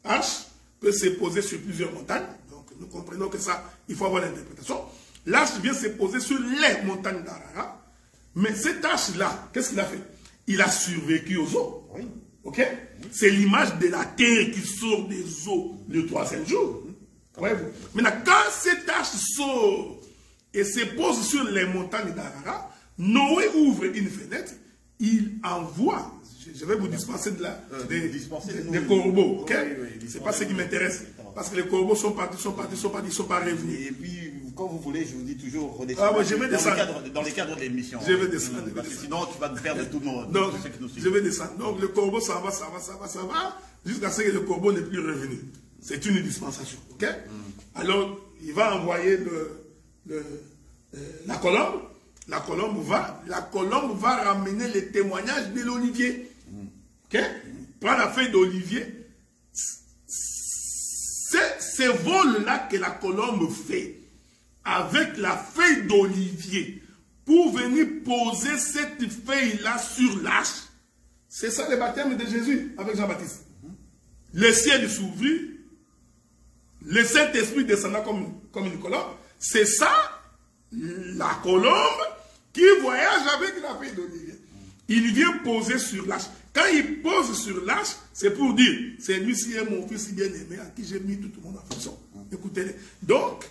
arche peut se poser sur plusieurs montagnes. Donc nous comprenons que ça, il faut avoir l'interprétation. L'arche vient se poser sur les montagnes d'Arara. Mais cette arche-là, qu'est-ce qu'il a fait? Il a survécu aux eaux. Oui. Ok? C'est l'image de la terre qui sort des eaux le 3e jour. Voyez-vous? Maintenant, quand cette arche sort et se pose sur les montagnes d'Arara, Noé ouvre une fenêtre, il envoie, je vais vous dispenser des corbeaux. Ok? C'est pas ce qui m'intéresse. Parce que les corbeaux sont partis, sont pas revenus. Et puis, quand vous voulez, je vous dis toujours redescendre. Je vais descendre. Dans les cadres de l'émission. Je vais descendre. Parce que sinon, tu vas te perdre tout le monde. Donc, je vais descendre. Donc, le corbeau, ça va, jusqu'à ce que le corbeau n'est plus revenu. C'est une dispensation. Ok? Alors, il va envoyer la colombe. La colombe va ramener les témoignages de l'olivier. Ok? Prends la feuille d'olivier. C'est ce vol-là que la colombe fait avec la feuille d'olivier pour venir poser cette feuille-là sur l'arche. C'est ça le baptême de Jésus avec Jean-Baptiste. Le ciel s'ouvrit, le Saint-Esprit descendant comme une colombe. C'est ça, la colombe qui voyage avec la feuille d'olivier. Il vient poser sur l'arche. Quand il pose sur l'arche, c'est pour dire, c'est lui-ci est mon fils bien-aimé à qui j'ai mis tout le monde en fonction. Écoutez-les. Donc,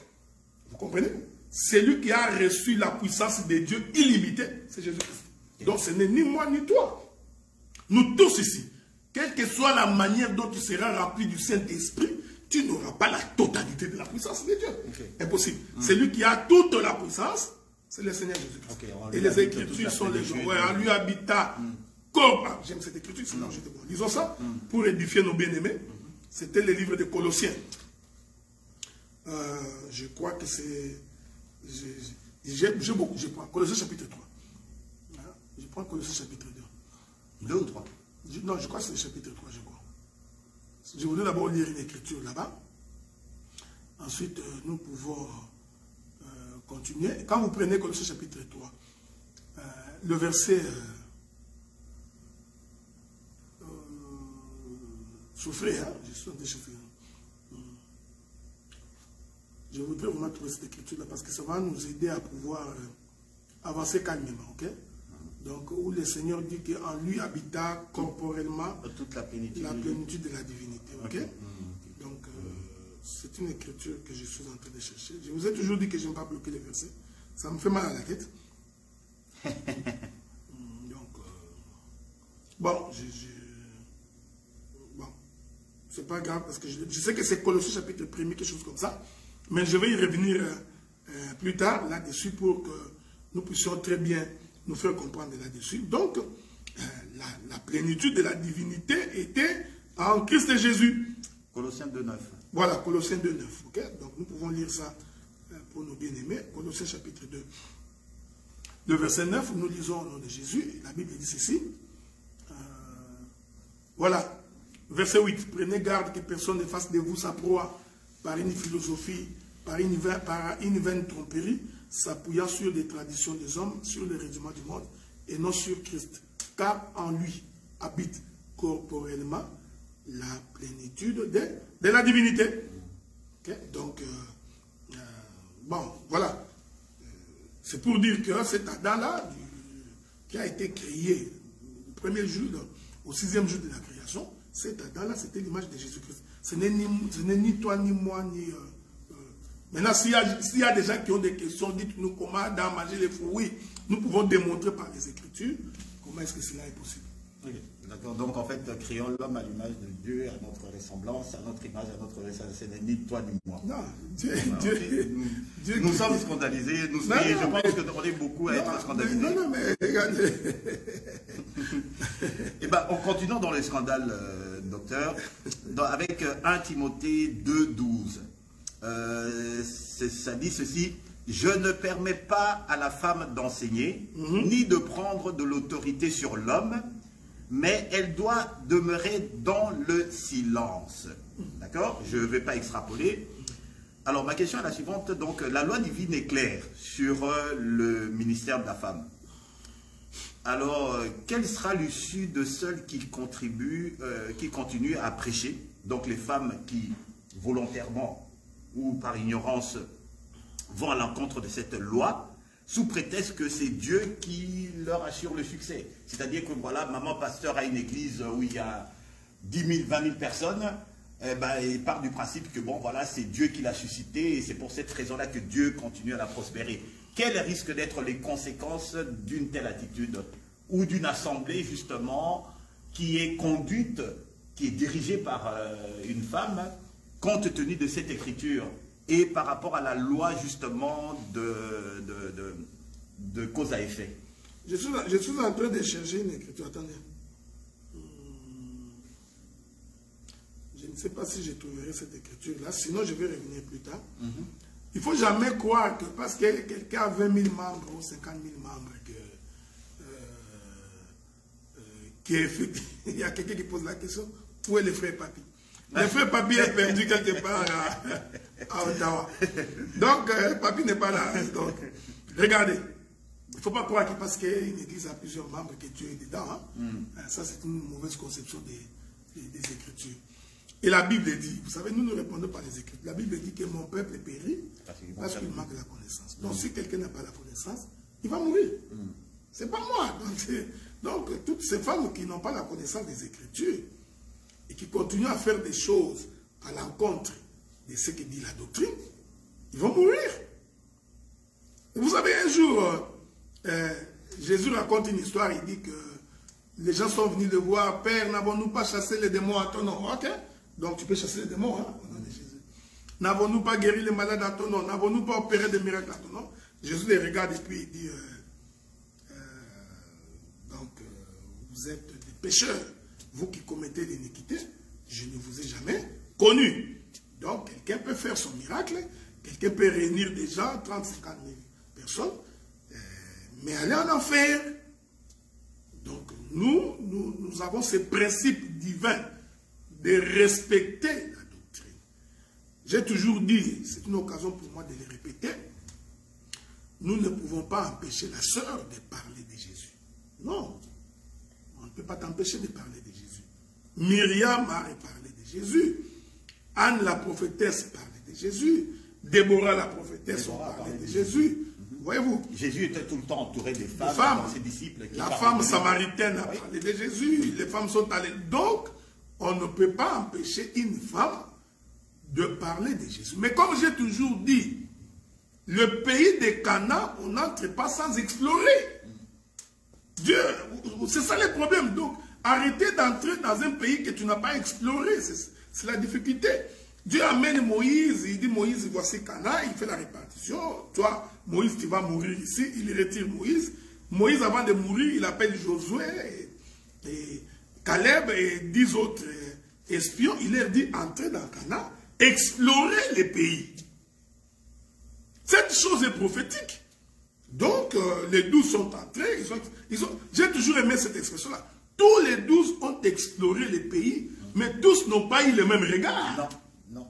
vous comprenez? C'est lui qui a reçu la puissance de Dieu illimitée, c'est Jésus-Christ. Donc, ce n'est ni moi ni toi. Nous tous ici, quelle que soit la manière dont tu seras rempli du Saint-Esprit, tu n'auras pas la totalité de la puissance de Dieu. Impossible. C'est lui qui a toute la puissance. C'est le Seigneur Jésus-Christ. Et les Écritures sont les jours. En lui habita corps, j'aime cette écriture, sinon je te vois. Lisons ça, pour édifier nos bien-aimés. C'était le livre de Colossiens. Je crois que c'est... J'ai beaucoup, je prends Colossiens chapitre 3. Je prends Colossiens chapitre 2. 2 ou 3? Non, je crois que c'est le chapitre 3, je crois. Je voulais d'abord lire une écriture là-bas. Ensuite, nous pouvons continuer. Quand vous prenez Colossiens chapitre 3, le verset... souffrez, hein? Je suis en train de souffrir. Je voudrais vraiment trouver cette écriture-là parce que ça va nous aider à pouvoir avancer calmement, ok? Donc, où le Seigneur dit qu'en lui habita corporellement toute la plénitude de la divinité, ok? Donc, c'est une écriture que je suis en train de chercher. Je vous ai toujours dit que je n'aime pas bloquer les versets. Ça me fait mal à la tête. Donc, bon, bon, c'est pas grave parce que je sais que c'est Colossiens chapitre 1, quelque chose comme ça. Mais je vais y revenir plus tard là-dessus pour que nous puissions très bien nous faire comprendre là-dessus. Donc, la plénitude de la divinité était en Christ Jésus. Colossiens 2,9. Voilà, Colossiens 2,9. Okay? Donc, nous pouvons lire ça pour nos bien-aimés. Colossiens chapitre 2. Le verset 9, nous lisons au nom de Jésus. La Bible dit ceci. Voilà, verset 8. Prenez garde que personne ne fasse de vous sa proie par une philosophie, par une vaine tromperie, s'appuyant sur les traditions des hommes, sur les rudiments du monde, et non sur Christ. Car en lui habite corporellement la plénitude de la divinité. Okay? Donc, bon, voilà. C'est pour dire que cet Adam-là, qui a été créé au premier jour, au 6e jour de la création, cet Adam-là, c'était l'image de Jésus-Christ. Ce n'est ni toi, ni moi, ni... Maintenant, s'il y a des gens qui ont des questions, dites-nous comment Adam mangeait les fruits. Nous pouvons démontrer par les Écritures comment est-ce que cela est possible. Okay. D'accord. Donc, en fait, créons l'homme à l'image de Dieu, à notre ressemblance, à notre image, à notre ressemblance. Ce n'est ni toi, ni moi. Non, Dieu... Nous sommes scandalisés. Je pense qu'on est beaucoup à être scandalisés. Non, mais regardez. Eh bien, en continuant dans les scandales, docteur, avec 1 Timothée 2,12, ça dit ceci: je ne permets pas à la femme d'enseigner, ni de prendre de l'autorité sur l'homme, mais elle doit demeurer dans le silence. D'accord? Je ne vais pas extrapoler. Alors, ma question est la suivante. Donc, la loi divine est claire sur le ministère de la femme. Alors, quelle sera l'issue de celles qui continuent à prêcher? Donc, les femmes qui, volontairement ou par ignorance, vont à l'encontre de cette loi, sous prétexte que c'est Dieu qui leur assure le succès. C'est-à-dire que, voilà, maman pasteur a une église où il y a 10 000, 20 000 personnes, il part du principe que, bon, voilà, c'est Dieu qui l'a suscité, et c'est pour cette raison-là que Dieu continue à la prospérer. Quelles risquent d'être les conséquences d'une telle attitude, ou d'une assemblée, justement, qui est conduite, qui est dirigée par une femme, compte tenu de cette écriture, et par rapport à la loi, justement, de cause à effet? Je suis en train de chercher une écriture. Attendez. Je ne sais pas si je trouverai cette écriture-là, sinon je vais revenir plus tard. Il ne faut jamais croire que parce que quelqu'un a 20 000 membres ou 50 000 membres, il y a quelqu'un qui pose la question, où est le frère Papi? Le frère Papi est perdu quelque part à Ottawa. Donc, Papi n'est pas là. Donc, regardez. Il ne faut pas croire que parce qu'une église a plusieurs membres que Dieu est dedans. Ça, c'est une mauvaise conception des Écritures. Et la Bible dit, vous savez, nous ne répondons pas les Écritures. La Bible dit que mon peuple périt parce qu'il manque la connaissance. Donc, si quelqu'un n'a pas la connaissance, il va mourir. C'est pas moi. Donc, toutes ces femmes qui n'ont pas la connaissance des Écritures et qui continuent à faire des choses à l'encontre de ce que dit la doctrine, ils vont mourir. Et vous savez, un jour, Jésus raconte une histoire, il dit que les gens sont venus le voir, Père, n'avons-nous pas chassé les démons à ton nom? Ok, donc tu peux chasser les démons, hein, au nom de Jésus. N'avons-nous pas guéri les malades à ton nom? N'avons-nous pas opéré des miracles à ton nom? Jésus les regarde et puis il dit, vous êtes des pécheurs. Vous qui commettez l'iniquité, je ne vous ai jamais connu. Donc, quelqu'un peut faire son miracle, quelqu'un peut réunir des gens, 30, 50 000 personnes, mais aller en enfer. Donc, nous avons ce principe divin de respecter la doctrine. J'ai toujours dit, c'est une occasion pour moi de le répéter, nous ne pouvons pas empêcher la sœur de parler de Jésus. Non, on ne peut pas t'empêcher de parler de Jésus. Myriam a parlé de Jésus. Anne la prophétesse parlait de Jésus. Déborah la prophétesse parlait de Jésus. Voyez-vous? Jésus était tout le temps entouré des femmes, dans ses disciples. La femme samaritaine a parlé de Jésus. Les femmes sont allées. Donc, on ne peut pas empêcher une femme de parler de Jésus. Mais comme j'ai toujours dit, le pays de Canaan, on n'entre pas sans explorer. Dieu, c'est ça le problème. Donc, arrêtez d'entrer dans un pays que tu n'as pas exploré. C'est la difficulté. Dieu amène Moïse, il dit Moïse, voici Canaan, il fait la répartition. Toi, Moïse, tu vas mourir ici. Il retire Moïse. Moïse, avant de mourir, il appelle Josué et Caleb et 10 autres espions. Il leur dit, entrez dans Canaan, explorez les pays. Cette chose est prophétique. Donc, les 12 sont entrés. J'ai toujours aimé cette expression-là. Tous les 12 ont exploré les pays, mais tous n'ont pas eu le même regard. Non, non.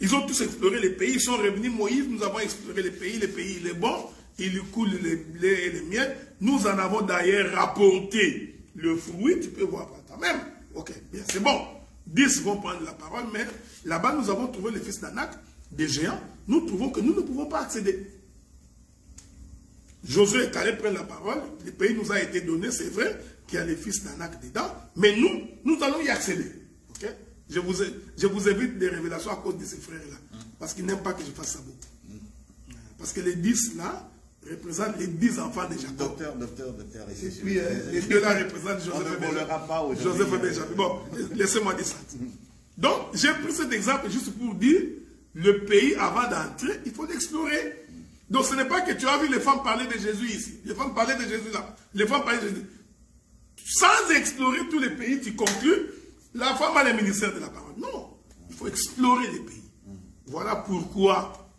Ils ont tous exploré les pays. Ils sont revenus. Moïse, nous avons exploré les pays. Le pays, il est bon. Il coule le blé et le miel. Nous en avons d'ailleurs rapporté le fruit. Tu peux voir par toi-même. Ok, bien, c'est bon. 10 vont prendre la parole, mais là-bas, nous avons trouvé les fils d'Anak, des géants. Nous trouvons que nous ne pouvons pas accéder. Josué et Caleb prennent la parole. Le pays nous a été donné, c'est vrai qu'il y a les fils d'Anak dedans, mais nous allons y accéder. Okay? Je vous évite des révélations à cause de ces frères-là, parce qu'ils n'aiment pas que je fasse ça beaucoup. Parce que les 10 là représentent les 10 enfants de Jacob. Docteur. Et puis les deux là représentent Joseph et Benjamin. Bon, laissez-moi dire ça. Donc, j'ai pris cet exemple juste pour dire, le pays, avant d'entrer, il faut l'explorer. Donc, ce n'est pas que tu as vu les femmes parler de Jésus ici. Les femmes parlaient de Jésus là. Les femmes parlaient de Jésus. Sans explorer tous les pays, tu conclus, la femme a le ministère de la parole. Non, il faut explorer les pays. Voilà pourquoi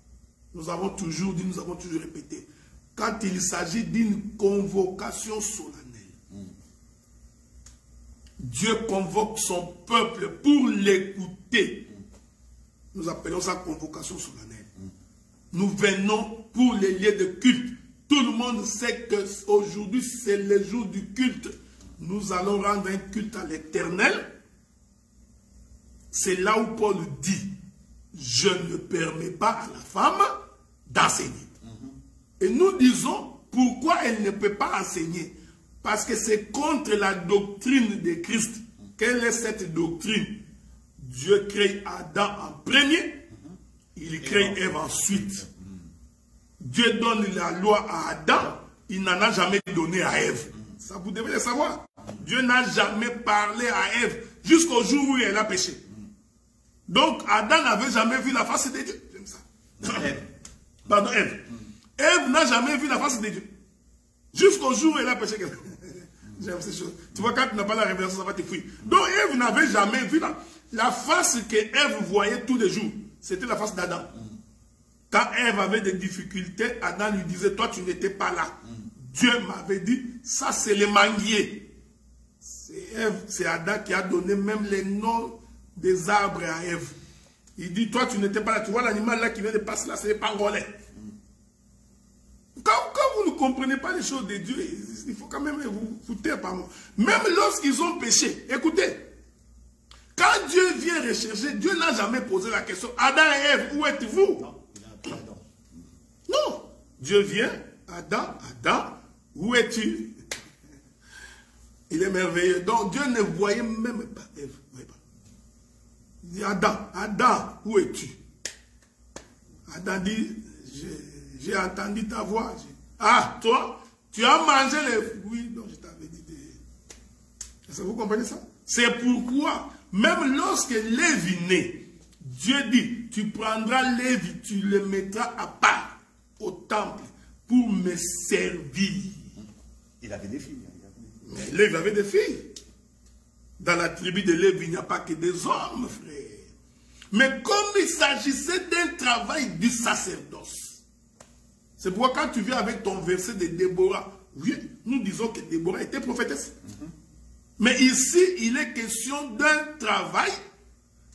nous avons toujours dit, nous avons toujours répété, quand il s'agit d'une convocation solennelle, Dieu convoque son peuple pour l'écouter. Nous appelons ça convocation solennelle. Nous venons pour les lieux de culte. Tout le monde sait qu'aujourd'hui, c'est le jour du culte. Nous allons rendre un culte à l'Éternel. C'est là où Paul dit, je ne permets pas à la femme d'enseigner. Et nous disons, pourquoi elle ne peut pas enseigner? Parce que c'est contre la doctrine de Christ. Quelle est cette doctrine? Dieu crée Adam en premier, il crée Ève ensuite. Dieu donne la loi à Adam, il n'en a jamais donné à Ève. Ça, vous devez le savoir. Dieu n'a jamais parlé à Ève jusqu'au jour où elle a péché. Donc, Adam n'avait jamais vu la face de Dieu. J'aime ça. Pardon, Ève. Ève n'a jamais vu la face de Dieu. Jusqu'au jour où elle a péché. J'aime ces choses. Tu vois, quand tu n'as pas la révélation, ça va te fuir. Donc, Ève n'avait jamais vu la face que Ève voyait tous les jours. C'était la face d'Adam. Quand Ève avait des difficultés, Adam lui disait, toi, tu n'étais pas là. Dieu m'avait dit, ça, c'est le manguier. C'est Adam qui a donné même les noms des arbres à Ève. Il dit, toi, tu n'étais pas là. Tu vois l'animal là qui vient de passer là, c'est les pangolins. Quand vous ne comprenez pas les choses de Dieu, il faut quand même vous taire par moi. Même lorsqu'ils ont péché, écoutez, quand Dieu vient rechercher, Dieu n'a jamais posé la question, Adam et Ève, où êtes-vous? Non. Dieu vient, Adam, où es-tu? Il est merveilleux. Donc Dieu ne voyait même pas Ève. Il dit, Adam, où es-tu? Adam dit, j'ai entendu ta voix. Ah, toi, tu as mangé les fruits dont je t'avais dit. Est-ce que vous comprenez ça? C'est pourquoi, même lorsque Lévi naît, Dieu dit, tu prendras Lévi, tu le mettras à part au temple pour me servir. Il avait des filles. Mais Lévi avait des filles. Dans la tribu de Lévi, il n'y a pas que des hommes, frère. Mais comme il s'agissait d'un travail du sacerdoce, c'est pourquoi quand tu viens avec ton verset de Déborah, oui, nous disons que Déborah était prophétesse. Mais ici, il est question d'un travail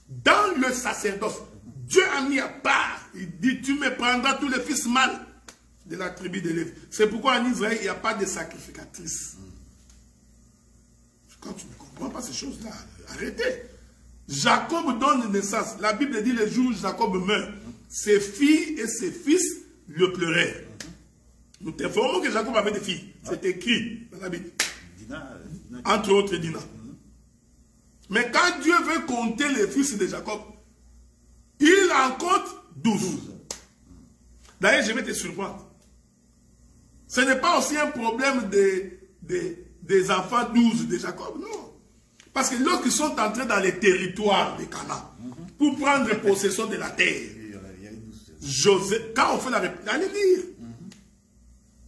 dans le sacerdoce. Dieu a mis à part. Il dit, tu me prendras tous les fils mâles de la tribu de Lévi. C'est pourquoi en Israël, il n'y a pas de sacrificatrice. Quand tu ne comprends pas ces choses-là, arrêtez. Jacob donne naissance. La Bible dit le jour où Jacob meurt, ses filles et ses fils le pleurèrent. Nous t'informons que Jacob avait des filles. C'est écrit dans la Bible. Entre autres Dina. Mais quand Dieu veut compter les fils de Jacob, il en compte 12. D'ailleurs, je vais te surprendre. Ce n'est pas aussi un problème des enfants 12 de Jacob, non. Parce que lorsqu'ils sont entrés dans les territoires de Canaan, pour prendre possession de la terre, Joseph, quand on fait la répartition, allez lire,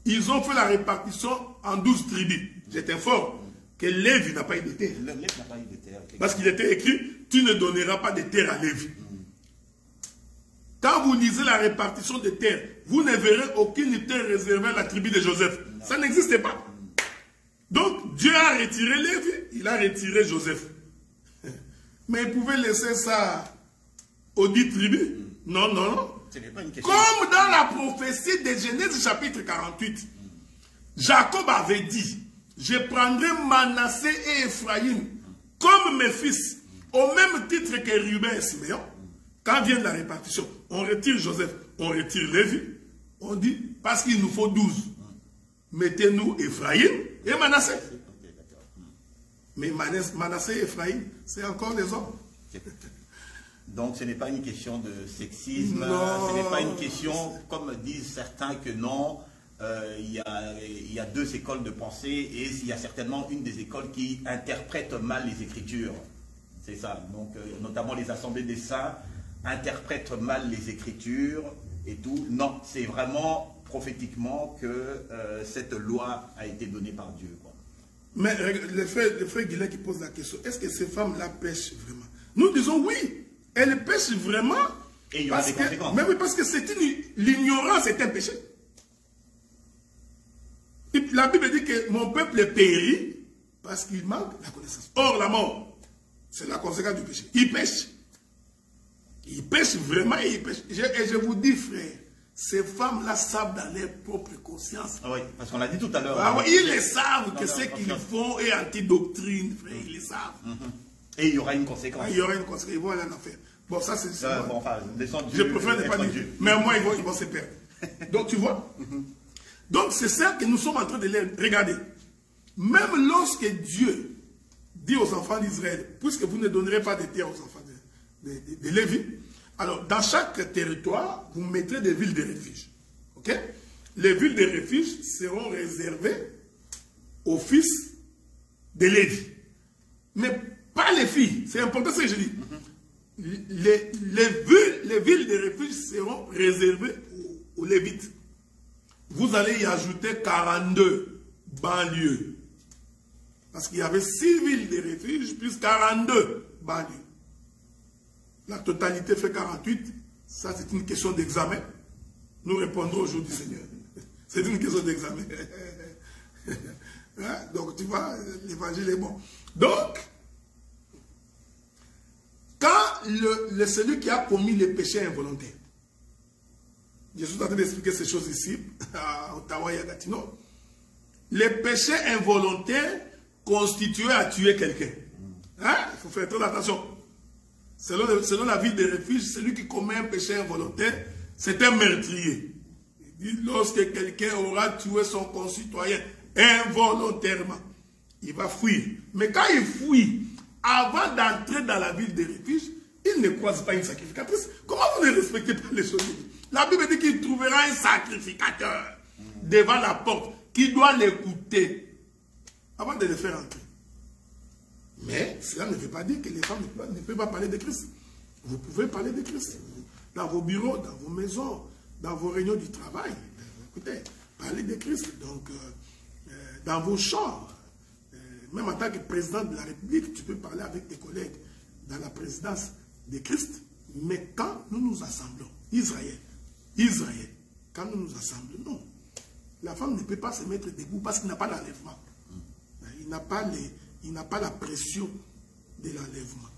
ils ont fait la répartition en 12 tribus. Je t'informe que Lévi n'a pas eu de terre. Parce qu'il était écrit, tu ne donneras pas de terre à Lévi. Quand vous lisez la répartition des terres, vous ne verrez aucune terre réservée à la tribu de Joseph. Ça n'existait pas. Donc, Dieu a retiré Lévi, il a retiré Joseph. Mais il pouvait laisser ça aux 10 tribus. Non, non, non. Comme dans la prophétie de Genèse chapitre 48, Jacob avait dit, je prendrai Manassé et Ephraïm comme mes fils, au même titre que Ruben et Siméon. Quand vient la répartition, on retire Joseph, on retire Lévi, on dit, parce qu'il nous faut 12. Mettez-nous Ephraïm et Manassé. Mais Manassé et Ephraïm, c'est encore des hommes. Donc ce n'est pas une question de sexisme, non. Ce n'est pas une question, comme disent certains, que non, il y a deux écoles de pensée et il y a certainement une des écoles qui interprète mal les Écritures. C'est ça. Donc notamment les assemblées des saints interprètent mal les Écritures et tout. Non, c'est vraiment prophétiquement que cette loi a été donnée par Dieu, quoi. Mais le frère Guilain qui pose la question, est-ce que ces femmes-là pêchent vraiment? Nous disons oui, elles pêchent vraiment. Et il y aura des conséquences. Mais oui, parce que l'ignorance est un péché. La Bible dit que mon peuple périt parce qu'il manque la connaissance. Or, la mort, c'est la conséquence du péché. Ils pêchent. Ils pêchent vraiment et ils pêchent. Et je vous dis, frère, ces femmes-là savent dans leur propre conscience. Ah oui, parce qu'on l'a dit tout à l'heure. Ah oui, ils le savent que ce qu'ils font est anti-doctrine, frère, ils le savent. Et il y aura une conséquence. Ah, il y aura une conséquence, ils vont aller en enfer. Bon, ça c'est... bon, enfin, je préfère ne pas dire, mais moi ils vont se perdre. Donc tu vois. Donc c'est ça que nous sommes en train de les regarder. Même lorsque Dieu dit aux enfants d'Israël, puisque vous ne donnerez pas de terre aux enfants de Lévi, alors dans chaque territoire, vous mettrez des villes de refuge. Ok? Les villes de refuge seront réservées aux fils de Lévi. Mais pas les filles. C'est important ce que je dis. Les villes de refuge seront réservées aux Lévites. Vous allez y ajouter 42 banlieues. Parce qu'il y avait 6 villes de refuge plus 42 banlieues. La totalité fait 48. Ça, c'est une question d'examen. Nous répondrons au jour du Seigneur. C'est une question d'examen. Hein? Donc, tu vois, l'évangile est bon. Donc, quand celui qui a commis le péché involontaire, je suis en train d'expliquer ces choses ici, à Ottawa et à Gatineau, les péchés involontaires constituaient à tuer quelqu'un. Hein? Il faut faire très attention. Selon la vie de refuge, celui qui commet un péché involontaire, c'est un meurtrier. Il dit, lorsque quelqu'un aura tué son concitoyen involontairement, il va fuir. Mais quand il fuit, avant d'entrer dans la ville de refuge, il ne croise pas une sacrificatrice. Comment vous ne respectez pas les choses? La Bible dit qu'il trouvera un sacrificateur devant la porte qui doit l'écouter avant de le faire entrer. Mais cela ne veut pas dire que les femmes ne peuvent pas parler de Christ. Vous pouvez parler de Christ. Dans vos bureaux, dans vos maisons, dans vos réunions du travail. Écoutez, parlez de Christ. Donc, dans vos chambres, même en tant que président de la République, tu peux parler avec tes collègues dans la présidence de Christ. Mais quand nous nous assemblons, Israël, quand nous nous assemblons, non. La femme ne peut pas se mettre debout parce qu'il n'a pas l'enlèvement. Il n'a pas la pression de l'enlèvement.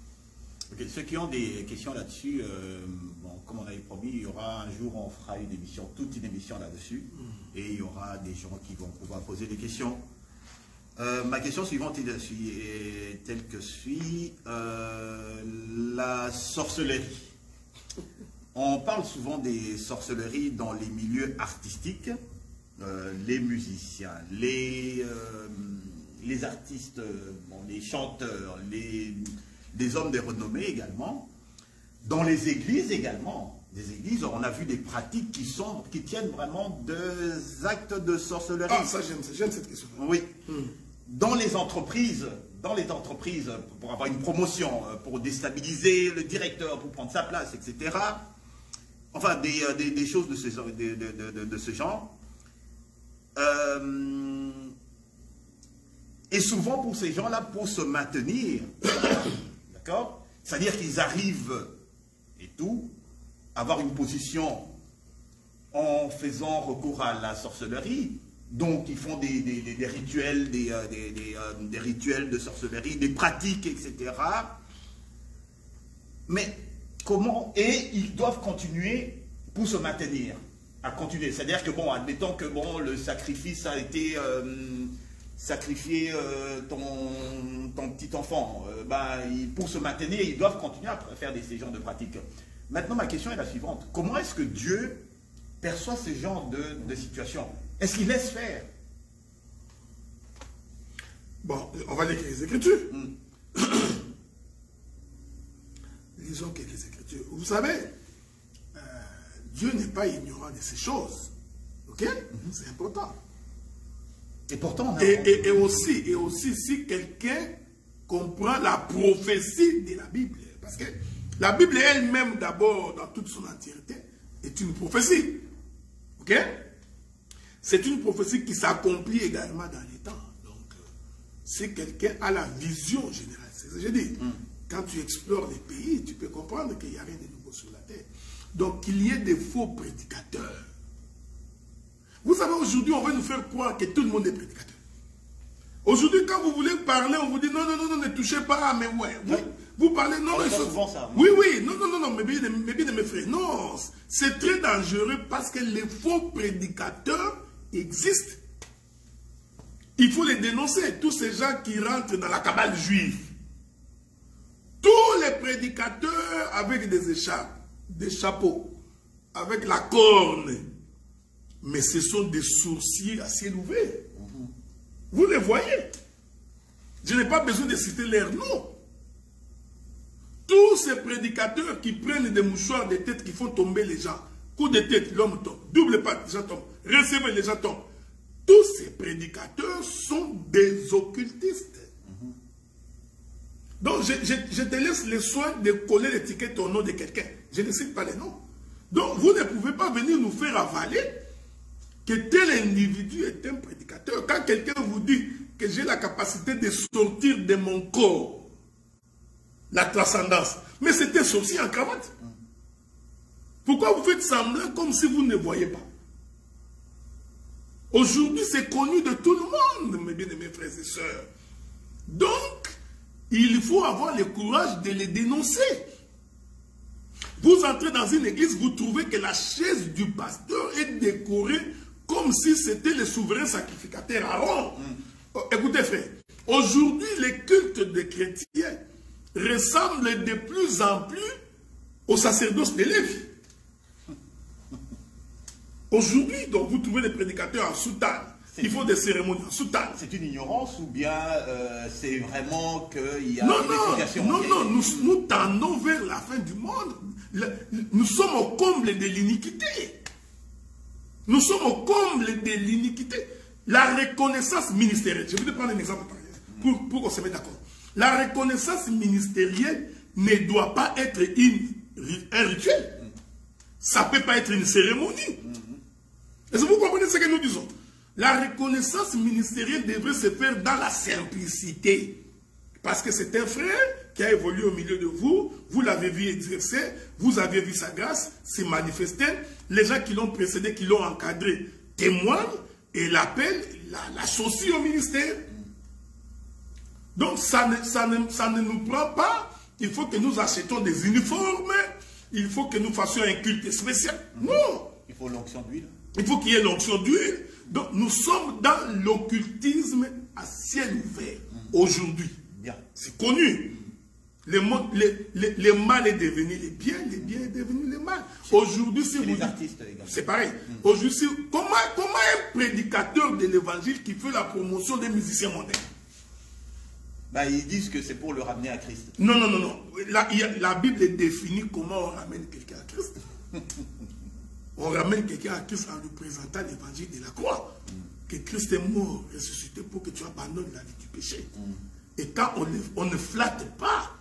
Okay, ceux qui ont des questions là-dessus, bon, comme on avait promis, il y aura un jour, on fera une émission, toute une émission là-dessus, et il y aura des gens qui vont pouvoir poser des questions. Ma question suivante est telle que suit, la sorcellerie. On parle souvent des sorcelleries dans les milieux artistiques, les musiciens, les artistes, bon, les chanteurs, des hommes de renommée également, dans les églises également. Des églises, on a vu des pratiques qui tiennent vraiment des actes de sorcellerie. Ah, ça j'aime cette question. Oui. Dans les entreprises, pour avoir une promotion, pour déstabiliser le directeur, pour prendre sa place, etc. Enfin, des choses de ce genre. Et souvent, pour ces gens-là, pour se maintenir, d'accord? C'est-à-dire qu'ils arrivent, et tout, à avoir une position en faisant recours à la sorcellerie. Donc, ils font des rituels, des rituels de sorcellerie, des pratiques, etc. Mais comment? Et ils doivent continuer pour se maintenir, à continuer. C'est-à-dire que, bon, admettons que, bon, le sacrifice a été sacrifier ton petit enfant. Pour se maintenir, ils doivent continuer à faire ces genres de pratiques. Maintenant, ma question est la suivante. Comment est-ce que Dieu perçoit ce genre de situation? Est-ce qu'il laisse faire? Bon, on va lire les Écritures. Lisons quelques Écritures. Vous savez, Dieu n'est pas ignorant de ces choses. Ok? C'est important. Et pourtant, et aussi, si quelqu'un comprend la prophétie de la Bible, parce que la Bible elle-même, d'abord, dans toute son entièreté, est une prophétie. Ok? C'est une prophétie qui s'accomplit également dans les temps. Donc, si quelqu'un a la vision générale, c'est ce que j'ai dit. Quand tu explores les pays, tu peux comprendre qu'il n'y a rien de nouveau sur la terre. Donc, qu'il y ait des faux prédicateurs. Vous savez, aujourd'hui, on veut nous faire croire que tout le monde est prédicateur. Aujourd'hui, quand vous voulez parler, on vous dit non, ne touchez pas, mais ouais. Vous parlez, non, on souvent ça. Oui, non, mais bien de mes frères. Non, c'est très dangereux parce que les faux prédicateurs existent. Il faut les dénoncer. Tous ces gens qui rentrent dans la cabale juive. Tous les prédicateurs avec des écharpes, des chapeaux, avec la corne. Mais ce sont des sourciers à ciel ouvert. Vous les voyez. Je n'ai pas besoin de citer leurs noms. Tous ces prédicateurs qui prennent des mouchoirs de tête qui font tomber les gens. Coup de tête, l'homme tombe. Double patte, les gens tombent. Recevez, les gens tombent. Tous ces prédicateurs sont des occultistes. Donc, je te laisse le soin de coller l'étiquette au nom de quelqu'un. Je ne cite pas les noms. Donc, vous ne pouvez pas venir nous faire avaler que tel individu est un prédicateur. Quand quelqu'un vous dit que j'ai la capacité de sortir de mon corps la transcendance, mais c'est un sorcier en cravate. Pourquoi vous faites semblant comme si vous ne voyez pas? Aujourd'hui, c'est connu de tout le monde, mes bien-aimés frères et sœurs. Donc, il faut avoir le courage de les dénoncer. Vous entrez dans une église, vous trouvez que la chaise du pasteur est décorée comme si c'était le souverain sacrificateur Aaron. Écoutez, frère, aujourd'hui, les cultes des chrétiens ressemblent de plus en plus au sacerdoce de Lévi. Aujourd'hui, donc, vous trouvez des prédicateurs en soutane. Il faut des cérémonies en soutane. C'est une ignorance ou bien c'est vraiment qu'il y a une explication? Non, nous tendons vers la fin du monde. Nous sommes au comble de l'iniquité. Nous sommes au comble de l'iniquité. La reconnaissance ministérielle, je vais te prendre un exemple pour qu'on se mette d'accord. La reconnaissance ministérielle ne doit pas être un rituel. Ça ne peut pas être une cérémonie. Est-ce que vous comprenez ce que nous disons? La reconnaissance ministérielle devrait se faire dans la simplicité. Parce que c'est un frère qui a évolué au milieu de vous, vous l'avez vu exercer, vous avez vu sa grâce, s'est manifesté. Les gens qui l'ont précédé, qui l'ont encadré, témoignent et l'appellent, l'associent au ministère. Donc ça ne nous prend pas. Il faut que nous achetions des uniformes, il faut que nous fassions un culte spécial. Non. Il faut l'onction d'huile. Il faut qu'il y ait l'onction d'huile. Donc nous sommes dans l'occultisme à ciel ouvert aujourd'hui. C'est connu. Le mal est devenu le bien est devenu le mal. Aujourd'hui, si vous c'est pareil. Aujourd'hui, comment un prédicateur de l'évangile qui fait la promotion des musiciens mondains? Bah, ils disent que c'est pour le ramener à Christ. Non. La Bible définit comment on ramène quelqu'un à Christ. On ramène quelqu'un à Christ en lui présentant l'évangile de la croix. Que Christ est mort, ressuscité pour que tu abandonnes la vie du péché. Et quand on ne flatte pas,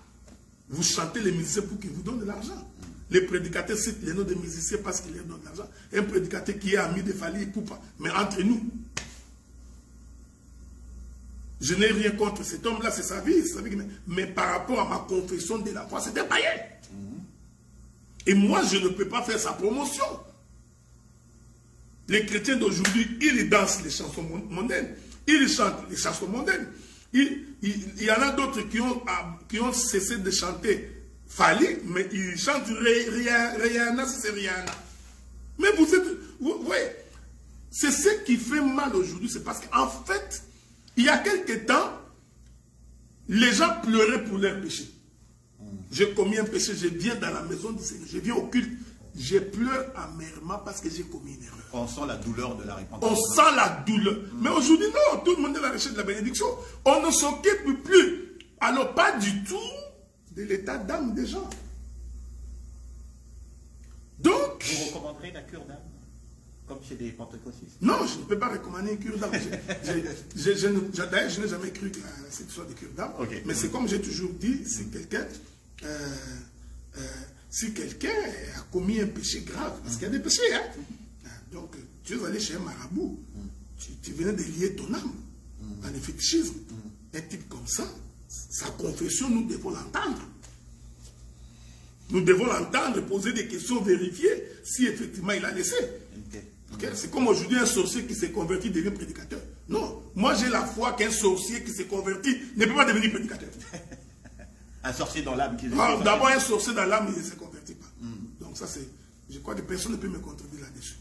vous chantez les musiciens pour qu'ils vous donnent de l'argent. Les prédicateurs citent les noms des musiciens parce qu'ils leur donnent de l'argent. Un prédicateur qui est ami de Fali, mais entre nous, je n'ai rien contre cet homme-là, c'est sa vie, mais par rapport à ma confession de la foi, c'est un païen. Et moi, je ne peux pas faire sa promotion. Les chrétiens d'aujourd'hui, ils dansent les chansons mondaines, ils chantent les chansons mondaines. Il y en a d'autres qui ont cessé de chanter Fali, mais ils chantent Rihanna, c'est Rihanna. Mais vous voyez, c'est ce qui fait mal aujourd'hui, c'est parce qu'en fait, il y a quelque temps, les gens pleuraient pour leurs péchés. J'ai commis un péché, je viens dans la maison du Seigneur, je viens au culte, je pleure amèrement parce que j'ai commis une erreur. On sent la douleur de la repentance. On sent la douleur. Mais aujourd'hui, non, tout le monde est à la recherche de la bénédiction. On ne s'occupe plus, alors pas du tout, de l'état d'âme des gens. Donc... Vous recommanderez la cure d'âme? Comme chez les pentecôtistes? Non, je ne peux pas recommander une cure d'âme. D'ailleurs, je n'ai jamais cru que cette histoire de cure d'âme. Okay. Mais c'est comme j'ai toujours dit, si quelqu'un a commis un péché grave, parce qu'il y a des péchés, hein. Donc, tu es allé chez un marabout, tu venais de lier ton âme dans le fétichisme. Un type comme ça, sa confession, nous devons l'entendre. Nous devons l'entendre, poser des questions, vérifier si effectivement il a laissé. Okay. C'est comme aujourd'hui un sorcier qui s'est converti devient prédicateur. Non, moi j'ai la foi qu'un sorcier qui s'est converti ne peut pas devenir prédicateur. Un sorcier dans l'âme qui d'abord un sorcier dans l'âme, il ne se convertit pas. Donc ça c'est, je crois que personne ne peut me contredire là-dessus.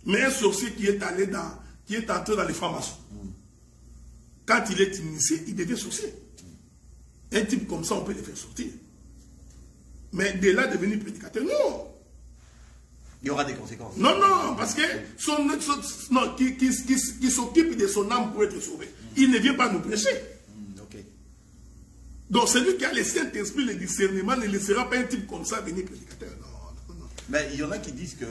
Mais un sorcier qui est allé qui est entré dans les francs-maçons, quand il est initié, il devient sorcier. Un type comme ça, on peut le faire sortir. Mais de là devenir prédicateur, non. Il y aura des conséquences. Non, parce que qui s'occupe de son âme pour être sauvé. Il ne vient pas nous prêcher. Okay. Donc celui qui a le Saint-Esprit, le discernement, ne laissera pas un type comme ça venir prédicateur. Non. Mais il y en a qui disent que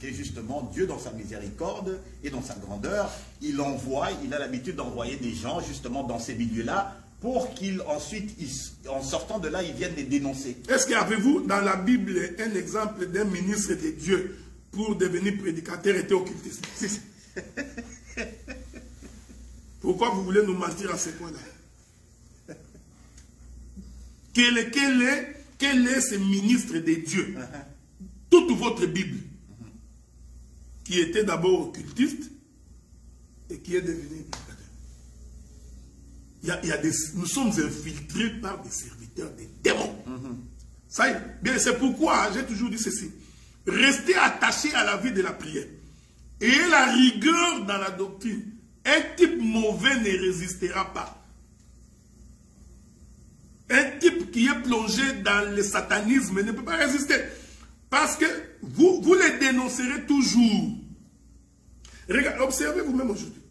justement Dieu, dans sa miséricorde et dans sa grandeur, il a l'habitude d'envoyer des gens justement dans ces milieux-là pour qu'ils ensuite, en sortant de là, ils viennent les dénoncer. Est-ce qu'avez-vous dans la Bible un exemple d'un ministre de Dieu pour devenir prédicateur était occultiste? Pourquoi vous voulez nous mentir à ce point-là? Quel est ce ministre de Dieu? Toute votre Bible, qui était d'abord occultiste et qui est devenu prédicateur. Nous sommes infiltrés par des serviteurs des démons. Ça y est, bien, c'est pourquoi j'ai toujours dit ceci. Restez attachés à la vie de la prière. Et la rigueur dans la doctrine. Un type mauvais ne résistera pas. Un type qui est plongé dans le satanisme ne peut pas résister. Parce que vous les dénoncerez toujours. Regardez, observez vous-même aujourd'hui.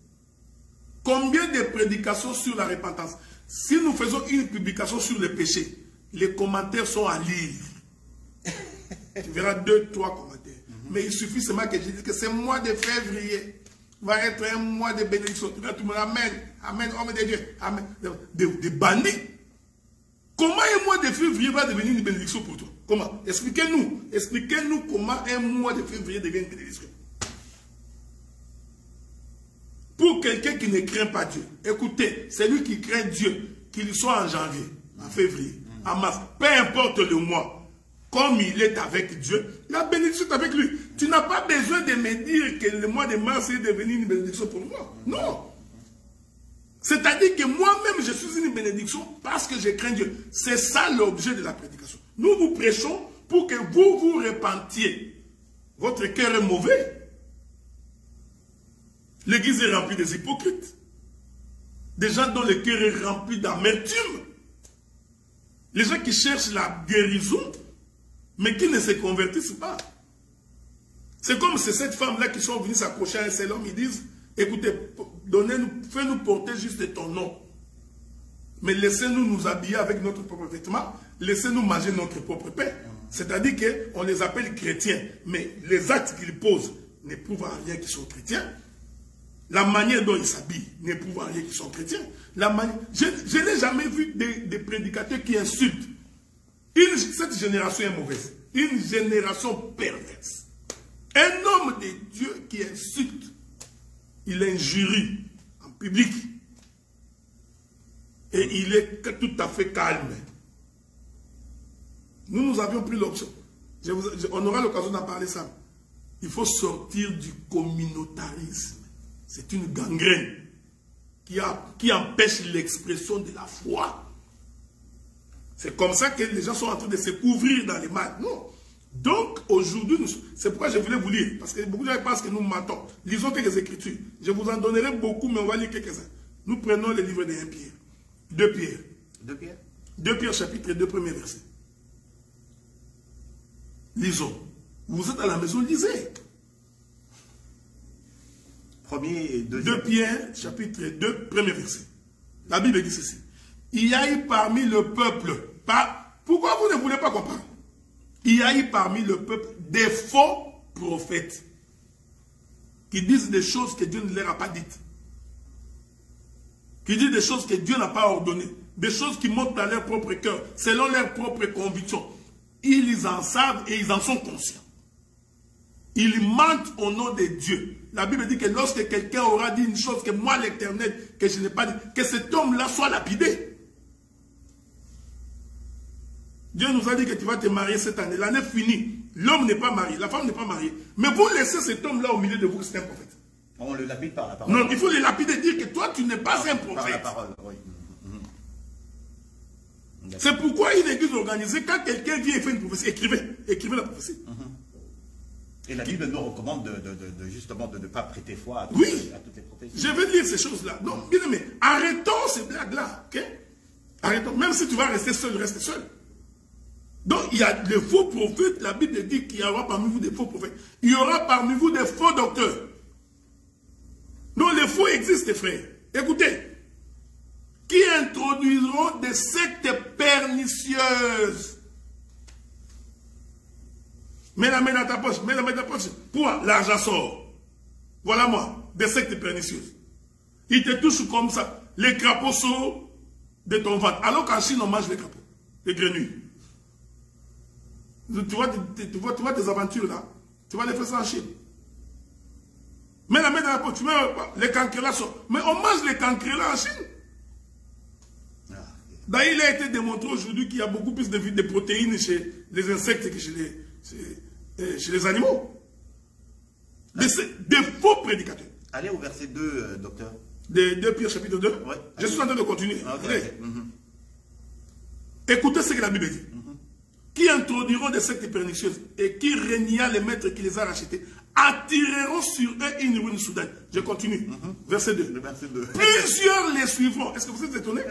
Combien de prédications sur la repentance? Si nous faisons une publication sur le péché, les commentaires sont à lire. Tu verras 2-3 commentaires. Mais il suffit seulement que je dise que ce mois de février va être un mois de bénédiction. Tout le monde, amen, amen, homme de Dieu, amen. Des bandits. Comment un mois de février va devenir une bénédiction pour toi? Comment? Expliquez-nous. Expliquez-nous comment un mois de février devient une bénédiction. pour quelqu'un qui ne craint pas Dieu. Écoutez, c'est lui qui craint Dieu, qu'il soit en janvier, en février, en mars, peu importe le mois, comme il est avec Dieu, la bénédiction est avec lui. Tu n'as pas besoin de me dire que le mois de mars est devenu une bénédiction pour moi. Non. C'est-à-dire que moi-même, je suis une bénédiction parce que je crains Dieu. C'est ça l'objet de la prédication. Nous vous prêchons pour que vous vous repentiez. Votre cœur est mauvais. L'église est remplie des hypocrites. Des gens dont le cœur est rempli d'amertume. Les gens qui cherchent la guérison, mais qui ne se convertissent pas. C'est comme ces femmes-là qui sont venues s'accrocher à un seul homme. Ils disent, écoutez, fais-nous porter juste ton nom. Mais laissez-nous nous habiller avec notre propre vêtement. Laissez-nous manger notre propre pain. C'est-à-dire qu'on les appelle chrétiens. Mais les actes qu'ils posent n'éprouvent en rien qu'ils sont chrétiens. La manière dont ils s'habillent n'éprouve en rien qu'ils sont chrétiens. Je n'ai jamais vu des prédicateurs qui insultent. Cette génération est mauvaise. Une génération perverse. Un homme de Dieu qui insulte, il injurie en public. Et il est tout à fait calme. Nous avions pris l'option. On aura l'occasion d'en parler ça. Il faut sortir du communautarisme. C'est une gangrène qui empêche l'expression de la foi. C'est comme ça que les gens sont en train de se couvrir dans les mal. Non. Donc, aujourd'hui, c'est pourquoi je voulais vous lire. Parce que beaucoup de gens pensent que nous mentons. Lisons quelques écritures. Je vous en donnerai beaucoup, mais on va lire quelques-uns. Nous prenons le livre de 1 Pierre. 2 Pierre. 2 Pierre. 2 Pierre, chapitre 2, premier verset. Lisons. Vous êtes à la maison, lisez. Premier et deuxième. 2 Pierre, chapitre 2, premier verset. La Bible dit ceci. Il y a eu parmi le peuple, pourquoi vous ne voulez pas comprendre? Il y a eu parmi le peuple des faux prophètes qui disent des choses que Dieu ne leur a pas dites. Qui disent des choses que Dieu n'a pas ordonnées. Des choses qui montent dans leur propre cœur, selon leurs propres convictions. Ils en savent et ils en sont conscients. Ils mentent au nom de Dieu. La Bible dit que lorsque quelqu'un aura dit une chose que moi, l'Éternel, que je n'ai pas dit, que cet homme-là soit lapidé. Dieu nous a dit que tu vas te marier cette année. L'année finie. L'homme n'est pas marié, la femme n'est pas mariée. Mais vous laissez cet homme-là au milieu de vous que c'est un prophète. On ne le lapide par la parole. Non, il faut le lapider et dire que toi, tu n'es pas un prophète. Par la parole, oui. C'est pourquoi une église organisée, quand quelqu'un vient et fait une prophétie, écrivez la prophétie. Et la Bible nous recommande justement de ne pas prêter foi à toutes les prophéties. Je vais lire ces choses-là. Donc, bien aimé, arrêtons ces blagues-là. Okay? Arrêtons. Même si tu vas rester seul, reste seul. Donc, il y a les faux prophètes. La Bible dit qu'il y aura parmi vous des faux prophètes. Il y aura parmi vous des faux docteurs. Donc, les faux existent, frères. Écoutez. Qui introduiront des sectes pernicieuses. Mets la main dans ta poche. Mets la main dans ta poche. Pourquoi? L'argent sort. Voilà moi. Des sectes pernicieuses. Ils te touchent comme ça. Les crapauds sortent de ton ventre. Alors qu'en Chine, on mange les crapauds. Les grenouilles. Tu vois tes aventures là. Tu vas les faire ça en Chine. Mets la main dans la poche. Tu mets les cancrelats sortent. Mais on mange les cancrelats en Chine. D'ailleurs, il a été démontré aujourd'hui qu'il y a beaucoup plus de protéines chez les insectes que chez les animaux. Des faux prédicateurs. Allez au verset 2, docteur. 2 Pierre chapitre 2. Ouais. Je suis en train de continuer. Okay. Écoutez ce que la Bible dit. Qui introduiront des sectes pernicieuses et qui renia les maîtres qui les a rachetés, attireront sur eux une ruine soudaine. Je continue. Verset 2. Le verset 2. Plusieurs les suivront. Est-ce que vous êtes étonnés?